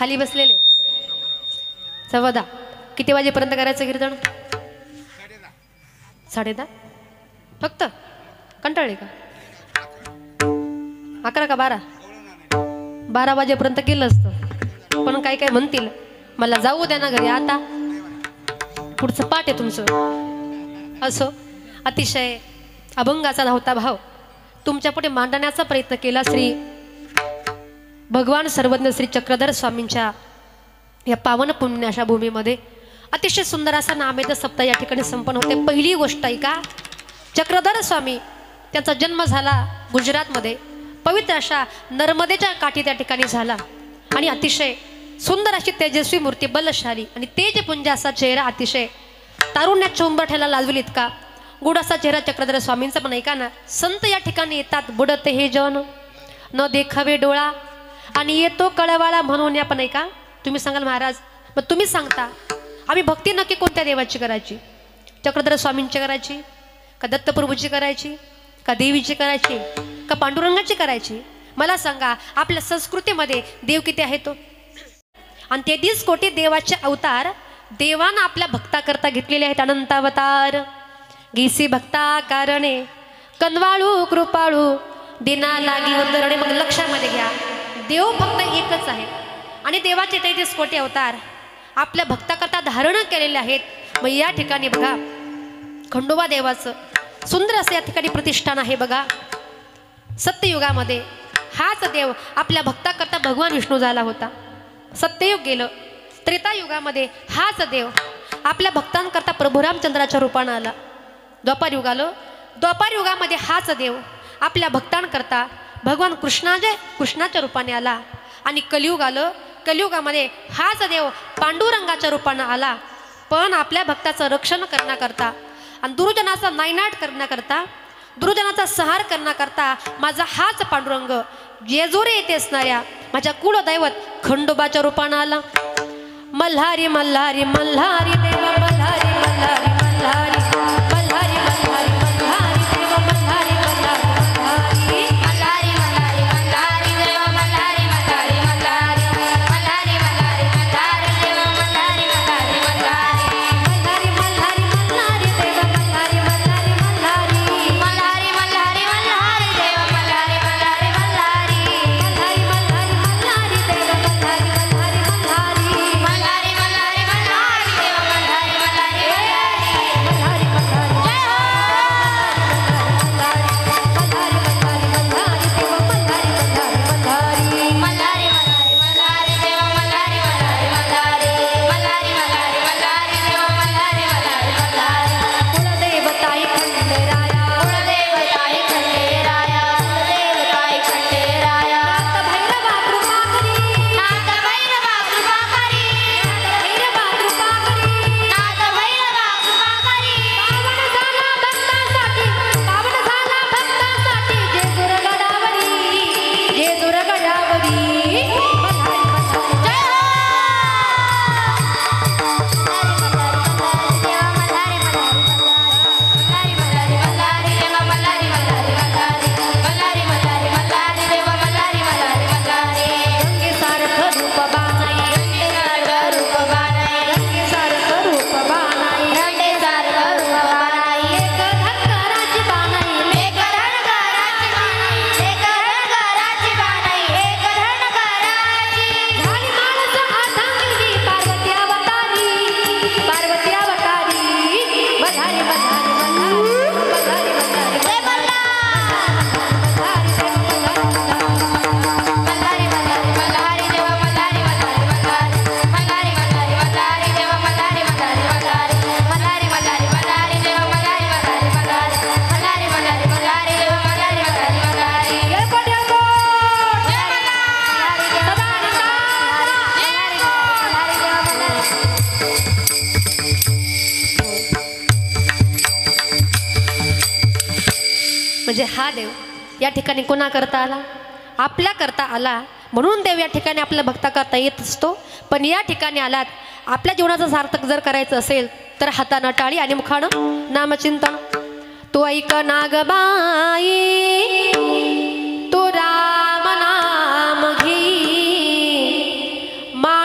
खाली बसलेले 14:15. किती वाजेपर्यंत करायचं कीर्तन? 10:30 फक्त. कंटाळले का? 11 का 12 वाजेपर्यंत केलं असतं. पण काय काय म्हणतील मला जाऊ द्या ना घरी, आता पुढचं पाठ आहे तुमचं. असो, अतिशय अभंगाचा धावता भाव तुमच्या पुढे मांडण्याचा प्रयत्न केला श्री भगवान सर्वज्ञ श्री चक्रधर स्वामींच्या या पावन पुण्य अशा भूमीमध्ये. अतिशय सुंदर असा नामवेद सप्ताह या ठिकाणी संपन्न होते. पहिली गोष्ट ऐका, चक्रधर स्वामी त्यांचा जन्म झाला गुजरातमध्ये, पवित्र अशा नर्मदेच्या काठी त्या ठिकाणी झाला. आणि अतिशय सुंदर अशी तेजस्वी मूर्ती, बलशाली आणि तेजपुंज असा चेहरा, अतिशय तारुण्याच्या उंबरठ्याला लाजविल इतका गुड असा चेहरा चक्रधर स्वामींचा. पण ऐका ना, संत या ठिकाणी येतात, बुडत हे जन न देखावे डोळा आणि येतो कळवाळा म्हणून. या पण ऐका, तुम्ही सांगाल महाराज मग तुम्ही सांगता आम्ही भक्ती नक्की कोणत्या देवाची करायची? चक्रधर स्वामींची करायची का दत्तप्रभूची करायची का देवीची करायची का पांडुरंगाची करायची? मला सांगा, आपल्या संस्कृतीमध्ये देव किती आहे तो? आणि 33 कोटी देवाचे अवतार देवानं आपल्या भक्ताकरता घेतलेले आहेत. अनंतावतार गीसी भक्ता कारणे कनवाळू कृपाळू दिना लागी उद्धरणे. मग लक्षामध्ये घ्या, देव फक्त एकच आहे आणि देवाचे 33 कोटी अवतार आपल्या भक्ताकरता धारण केलेले आहेत. मग या ठिकाणी बघा, खंडोबा देवाचं सुंदर असं या ठिकाणी प्रतिष्ठान आहे. बघा, सत्ययुगामध्ये हाच देव आपल्या भक्ताकरता भगवान विष्णू झाला होता. सत्ययुग गेलं, त्रेतायुगामध्ये हाच देव आपल्या भक्तांकरता प्रभू रामचंद्राच्या रूपानं आला. द्वापार युग आलं, द्वापार युगामध्ये हाच देव आपल्या भक्तांकरता भगवान कृष्णाच्या रूपाने आला. आणि कलियुग आलं, कलियुगामध्ये हाच देव पांडुरंगाच्या रूपानं आला. पण आपल्या भक्ताचं रक्षण करण्याकरता आणि दुर्जनाचा नायनाट करण्याकरता, दुर्जनाचा संहार करण्याकरता माझा हाच पांडुरंग जेजुरी येथे असणाऱ्या माझ्या कुलदैवत खंडोबाच्या रूपानं आला. मल्हारी मल्हारी मल्हारी देवा मल्हारी मल्हारी मल्हारी मल्हारी मल्हारी मल्हारी देवा मल्हारी मल्हारी मल्हारी मल्हारी मल्हारी मल्हारी देवा मल्हारी मल्हारी मल्हारी मल्हारी मल्हारी मल्हारी देवा मल्हारी मल्हारी मल्हारी मल्हारी मल्हारी मल्हारी देवा मल्हारी मल्हारी मल्हारी मल्हारी मल्हारी मल्हारी देवा मल्हारी मल्हारी मल्हारी मल्हारी मल्हारी मल्हारी देवा मल्हारी मल्हारी मल्हारी मल्हारी मल्हारी मल्हारी देवा मल्हारी मल्हारी मल्हारी मल्हारी मल्हारी जय हो. मल्हारी मल्हारी मल्हारी देवा मल्हारी मल्हारी मल्हारी मल्हारी मल्हारी मल्हारी देवा मल्हारी मल्हारी मल्हारी कुलदेवताई खंडेराया कुलदेवताई खंडेराया कुलदेवताई खंडेराया नाथ भैरवा कृपा करी नाथ भैरवा कृपा करी भैरवा कृपा करी नाथ भैरवा कृपा करी पावन झाला भक्तांसाठी जेजुर गडावरी जेजुर गडावरी मल्हारी मल्हारी जय हो. मल्हारी मल्हारी मल्हारी मल्हारी मल्हारी देवा मल्हारी मल्हारी मल्हारी गंगे सारखं रूप बाणाई गंगे सारखं रूप बाणाई गंगे सारखं रूप बाणाई गंगे सारखं रूप बाणाई एक धनकराची बाणाई एक रणगाराची बाणाई एक रणगाराची बाणाई एक रणगाराची झाली माणस अर्धांगिनी पार्वती अवतारी मल्हारी मल्हारी मल्हारी मल्हारी मल्हारी जय मल्हारी मल्हारी देवा मल्हारी मल्हारी मल्हारी मल्हारी मल्हारी देवा मल्हारी मल्हारी मल्हारी मल्हारी मल्हारी मल्हारी देवा मल्हारी मल्हारी मल्हारी मल्हारी मल्हारी मल्हारी देवा मल्हारी मल्हारी मल्हारी जय म्हणजे हा देव या ठिकाणी कोणा करता आला? आपल्या करता आला. म्हणून देव या ठिकाणी आपल्या भक्ता करता येत असतो. पण या ठिकाणी आलात, आपल्या जीवनाचं सार्थक जर करायचं असेल तर हातानं टाळी आणि मुखानं नामचिंतन. तो ऐक नागबाई तो राम नाम घे मा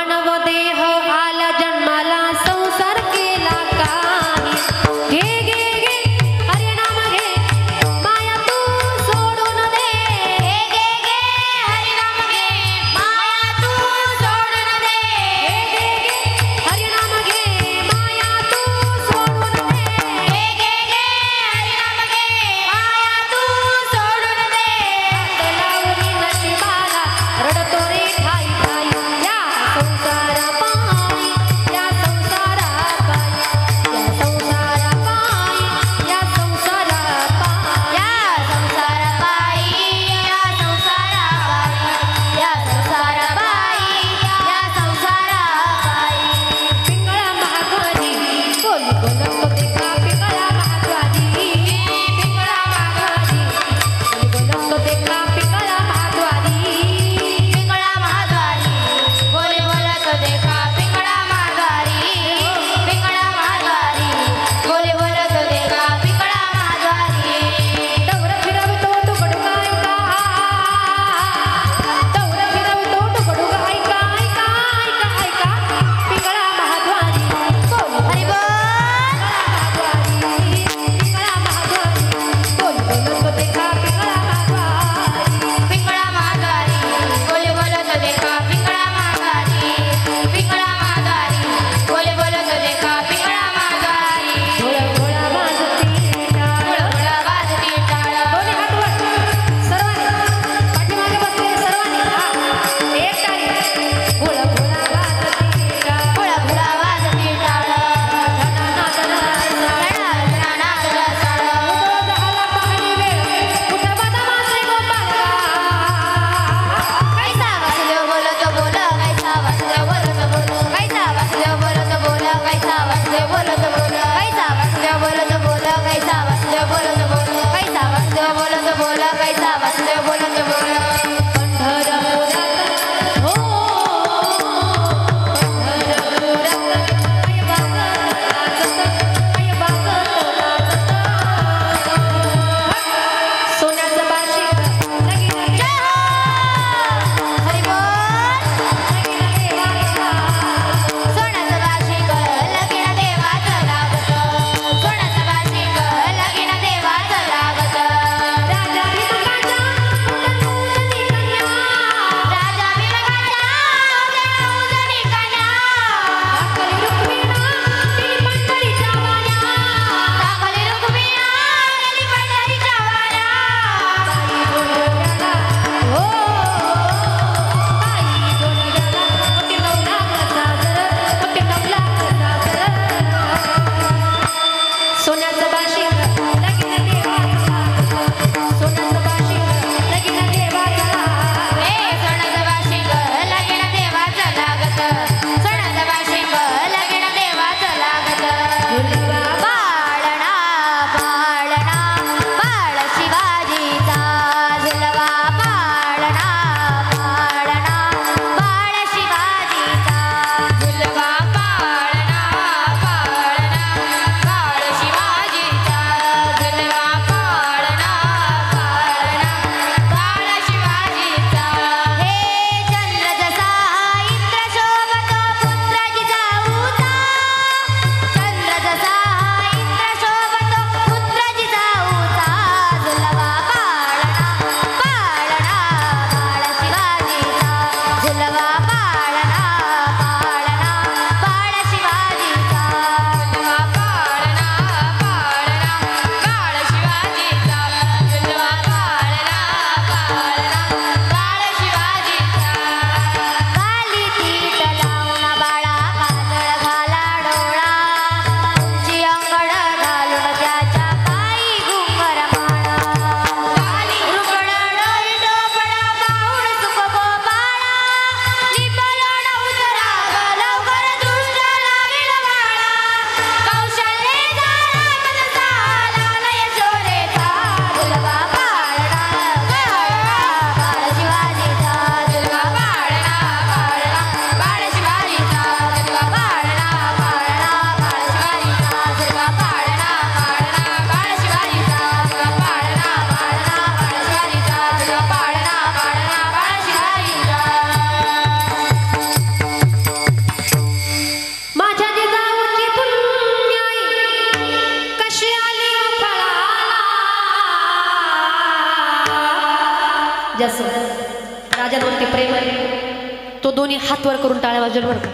दोन्ही हात वर करून टाळ्या वाजवेल बरं का,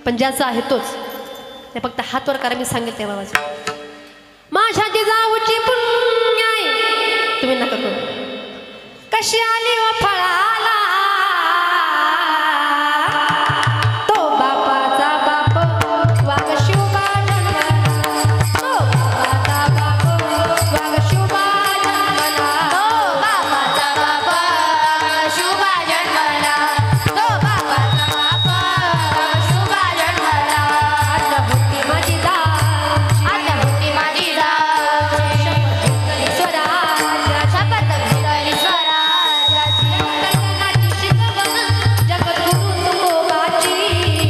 पण ज्याचा आहे तोच. ते फक्त हात वर करा, मी सांगेल तेव्हा वाजवा. माझ्या जिजाऊची पुण्य आहे, तुम्ही नका करू. कशी आली व फळाला तो बापाचा बाप वाघ शिवबा जन्मला, तो बापाचा बाप वाघ शिवबा जन्मला, तो बापाचा बाप शुभा जन्मला, तो बापाचा बाप शुभा जन्मला. आता बुद्धी माझी जाऊ, आता होती माझी जाऊ, स्वराज्याची शपथ घेतली स्वराज्याची. कल्याणाची शिकवण जगद्गुरु तुकोबाची.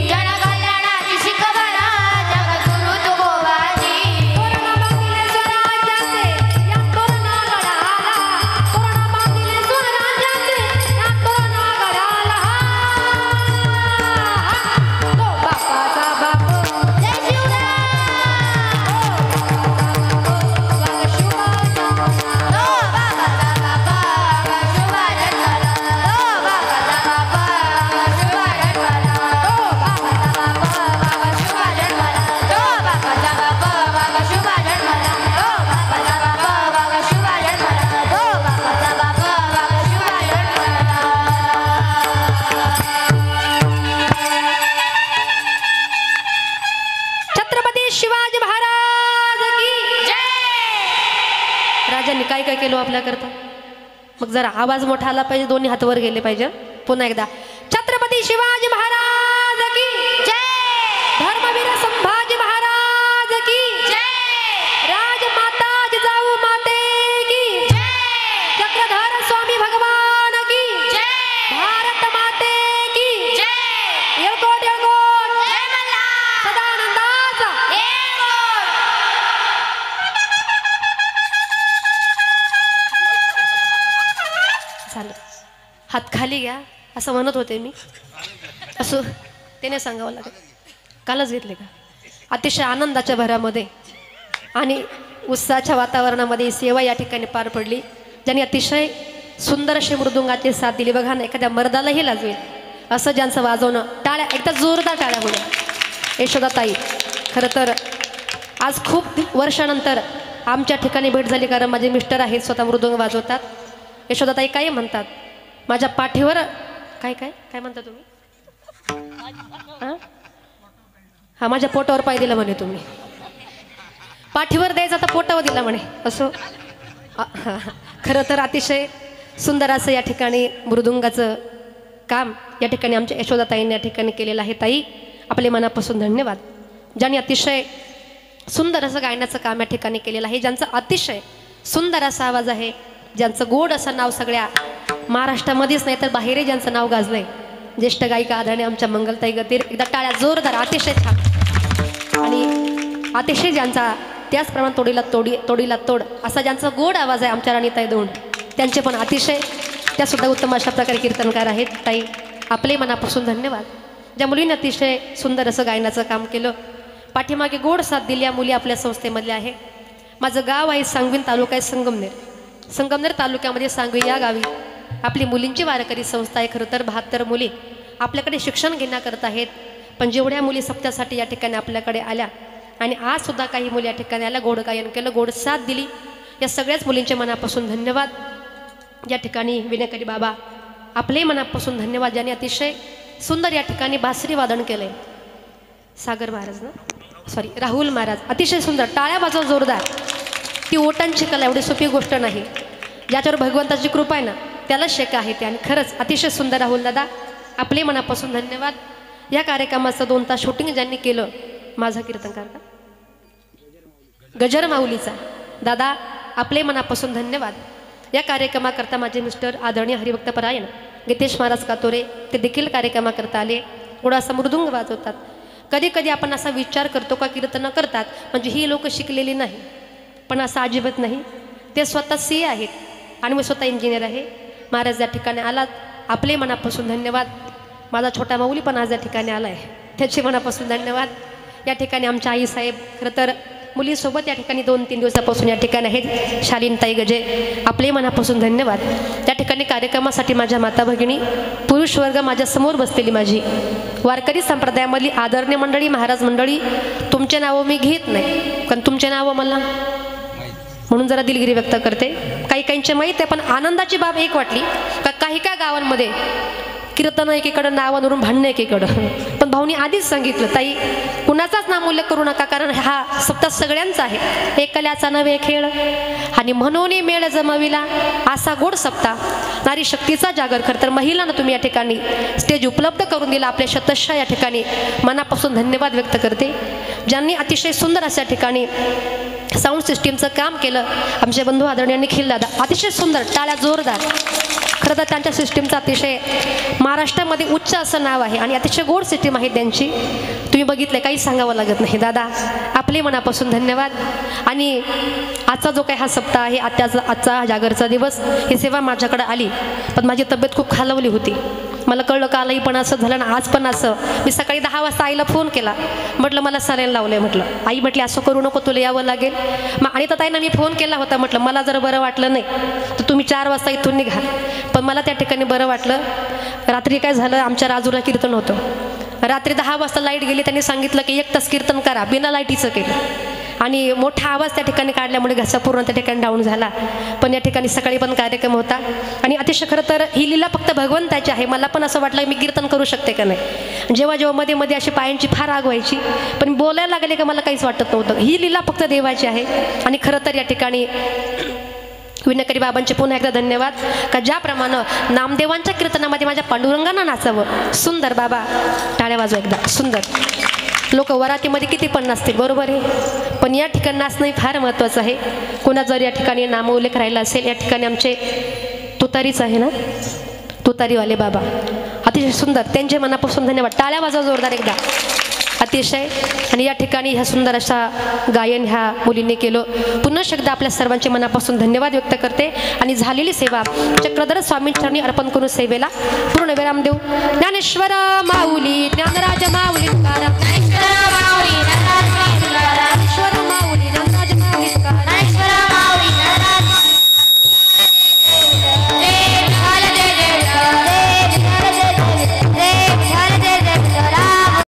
जनकल्याणाची शिकवण जगद्गुरु तुकोबाची. तोरणा बांधिले स्वराज्याचे या तोरणागडाला, तोरणा बांधिले स्वराज्याचे या तोरणागडाला. तो बापाचा बाप जय शिवराय. वाघ शिवबा जन्मला. तो बापाचा बाप शुभा जन्मला, तो बापाचा बाप शुभा जन्मला, तो बापाचा बाप शुभा जन्मला, तो बापाचा बाप शुभा जन्मला, तो बापाचा बाप शुभा जन्मला, तो बापाचा बाप शुभा छत्रपती शिवाजी महाराज की जय. राजांनी काय काय केलं आपल्याकरता. मग जरा आवाज मोठा आला पाहिजे, दोन्ही हात वर गेले पाहिजे. पुन्हा एकदा छत्रपती शिवाजी महाराज की जय. धर्मवीर संभाजी महाराज की जय. राजमाता जिजाऊ माते की जय. चक्रधर स्वामी भगवान की जय. भारत माते की जय. येळकोट येळकोट जय मल्हार. सदानंदाचा येळकोट. झालं. हात खाली घ्या असं म्हणत होते मी, असं त्याने सांगावं लागेल. कालच घेतले का. अतिशय आनंदाच्या भरामध्ये आणि उत्साहाच्या वातावरणामध्ये ही सेवा या ठिकाणी पार पडली, ज्यांनी अतिशय सुंदर अशी मृदुंगाची साथ दिली. बघा ना, एखाद्या मर्दालाही लाजवेल असं ज्यांचं वाजवणं. टाळ्या, एकदा जोरदार टाळ्या बोला. यशोदाताई, खरं तर आज खूप वर्षानंतर आमच्या ठिकाणी भेट झाली, कारण माझे मिस्टर आहेत, स्वतः मृदुंग वाजवतात. यशोदाताई काय म्हणतात, माझ्या पाठीवर काय काय काय म्हणता तुम्ही, हा माझ्या पोटावर पाय दिला म्हणे तुम्ही. पाठीवर द्यायचा तर पोटावर दिला म्हणे असं. खरं तर अतिशय सुंदर असं या ठिकाणी मृदुंगाचं काम या ठिकाणी आमच्या यशोदाताईंनी या ठिकाणी केलेलं आहे. ताई, आपले मनापासून धन्यवाद. ज्यांनी अतिशय सुंदर असं गायनाचं काम या ठिकाणी केलेलं आहे, ज्यांचा अतिशय सुंदर असा आवाज आहे, ज्यांचं गोड असं नाव सगळ्या महाराष्ट्रामध्येच नाही तर बाहेरही ज्यांचं नाव गाजलंय, ज्येष्ठ गायिका आदरणीय आमच्या मंगलताई गतीर. एकदा टाळ्या जोरदार, अतिशय छान. आणि अतिशय ज्यांचा त्याचप्रमाणे तोडीला तोड असा ज्यांचा गोड आवाज आहे आमच्या राणीताई दौंड, त्यांचे पण अतिशय त्यासुद्धा उत्तम अशा प्रकारे कीर्तनकार आहेत. ताई, आपले मनापासून धन्यवाद. ज्या मुलींनी अतिशय सुंदर असं गायनाचं काम केलं, पाठीमागे गोड साथ दिली, या मुली आपल्या संस्थेमधल्या आहे. माझं गाव आहे सांगवीन, तालुका आहे संगमनेर. संगमनेर तालुक्यामध्ये सांगवी या गावी आपली मुलींची वारकरी संस्था आहे. खरं तर 72 मुली आपल्याकडे शिक्षण घेण्याकरता आहेत. पण जेवढ्या मुली सप्त्यासाठी या ठिकाणी आपल्याकडे आल्या आणि आज सुद्धा काही मुली या ठिकाणी आल्या, गोड गायन केलं, गोड साथ दिली, या सगळ्याच मुलींचे मनापासून धन्यवाद. या ठिकाणी विनयकरी बाबा, आपले मनापासून धन्यवाद, ज्यांनी अतिशय सुंदर या ठिकाणी बासरी वादन केलं आहे. सागर महाराज ना, सॉरी राहुल महाराज, अतिशय सुंदर. टाळ्या वाजव जोरदार. ती ओटांची कला एवढी सोपी गोष्ट नाही. ज्याच्यावर भगवंताची कृपा आहे ना, त्यालाच शक्य आहे ते. आणि खरंच अतिशय सुंदर राहुल दादा, आपले मनापासून धन्यवाद. या कार्यक्रमाचं 2 तास शूटिंग ज्यांनी केलं, माझा कीर्तनकार का गजर माऊलीचा दादा, आपले मनापासून धन्यवाद. या कार्यक्रमाकरता माझे मिस्टर आदरणीय हरिभक्त परायण गीतेश महाराज कातोरे, ते देखील कार्यक्रमाकरता आले. थोडा असा मृदुंग वाजवतात. कधी कधी आपण असा विचार करतो का कीर्तनं करतात म्हणजे ही लोक शिकलेली नाही, पण असं अजिबात नाही. ते स्वतः CA आहेत आणि मी स्वतः इंजिनियर आहे. महाराज या ठिकाणी आलात, आपले मनापासून धन्यवाद. माझा छोटा माऊली पण आज या ठिकाणी आला आहे, त्याचे मनापासून धन्यवाद. या ठिकाणी आमच्या आईसाहेब, खरं तर मुलीसोबत या ठिकाणी 2-3 दिवसापासून या ठिकाणी आहेत. शालीनताई गजे, आपले मनापासून धन्यवाद. त्या ठिकाणी कार्यक्रमासाठी माझ्या माता भगिनी, पुरुष वर्ग, माझ्यासमोर बसलेली माझी वारकरी संप्रदायामधली आदरणीय मंडळी, महाराज मंडळी, तुमचे नावं मी घेत नाही कारण तुमचे नावं मला म्हणून जरा दिलगिरी व्यक्त करते. काही काहींचे माहीत आहे, पण आनंदाची बाब एक वाटली का काही गावांमध्ये कीर्तन एकीकडं, नावावरून भांडणं एकीकडं. पण भाऊनी आधीच सांगितलं, ताई कुणाचाच नामोल्लेख करू नका, कारण हा सप्ताह सगळ्यांचा आहे. एकल्याचा नव्हे खेळ आणि म्हणून मेळ जमविला असा गोड सप्ताह. नारी शक्तीचा जागर. खरं तर महिलांना तुम्ही या ठिकाणी स्टेज उपलब्ध करून दिला. आपल्या शतशः या ठिकाणी मनापासून धन्यवाद व्यक्त करते. ज्यांनी अतिशय सुंदर अशा ठिकाणी साऊंड सिस्टीमचं काम केलं, आमचे बंधू आदरणीय निखिल दादा, अतिशय सुंदर, टाळ्या जोरदार. खरं तर त्यांच्या सिस्टीमचं अतिशय महाराष्ट्रामध्ये उच्च असं नाव आहे आणि अतिशय गोड सिस्टीम आहे त्यांची. तुम्ही बघितलं, काही सांगावं लागत नाही. दादा आपले मनापासून धन्यवाद. आणि आजचा जो काही हा सप्ताह आहे, आजचा जागरचा दिवस, ही सेवा माझ्याकडे आली, पण माझी तब्येत खूप खालावली होती. मला कळलं कालही पण असं झालं ना, आज पण असं. मी सकाळी 10 वाजता आईला फोन केला, म्हटलं मला सलाईन लावलं आहे. म्हटलं आई म्हटली असं करू नको, तुला यावं लागेल. मग आणि तर ताईंना मी फोन केला होता, म्हटलं मला जर बरं वाटलं नाही तर तुम्ही 4 वाजता इथून निघा. पण मला त्या ठिकाणी बरं वाटलं. रात्री काय झालं, आमच्या राजूला कीर्तन होतं. रात्री 10 वाजता लाईट गेली. त्यांनी सांगितलं की 1 तास कीर्तन करा, बिना लाईटीचं केलं. आणि मोठा आवाज त्या ठिकाणी काढल्यामुळे घसा पूर्ण त्या ठिकाणी डाऊन झाला. पण या ठिकाणी सकाळी पण कार्यक्रम होता आणि अतिशय खरं तर ही लीला फक्त भगवंताची आहे. मला पण असं वाटलं मी कीर्तन करू शकते का नाही. जेव्हा मध्ये मध्ये अशी पायांची फार आग व्हायची, पण बोलायला लागले का मला काहीच वाटत नव्हतं. ही लीला फक्त देवाची आहे. आणि खरं तर या ठिकाणी विनकरी बाबांचे पुन्हा एकदा धन्यवाद का ज्याप्रमाणे नामदेवांच्या कीर्तनामध्ये माझ्या पांडुरंगांना नाचावं. सुंदर बाबा, टाळ्या वाजवा एकदा. सुंदर. लोक वरातीमध्ये किती पण नाचतील, बरोबर आहे, पण या ठिकाणी नाचणं फार महत्त्वाचं आहे. कोणा जर या ठिकाणी नामोल्लेख राहिला असेल, या ठिकाणी आमचे तुतारीच आहे ना, तुतारीवाले बाबा, अतिशय सुंदर, त्यांचे मनापासून धन्यवाद. टाळ्या वाजवा जोरदार एकदा. अतिशय. आणि या ठिकाणी ह्या सुंदर अशा गायन ह्या मुलींनी केलं. पुन्हा एकदा आपल्या सर्वांचे मनापासून धन्यवाद व्यक्त करते. आणि झालेली सेवा चक्रधर स्वामींचरणी अर्पण करून सेवेला पूर्ण विराम देऊ. ज्ञानेश्वर माऊली ज्ञानराज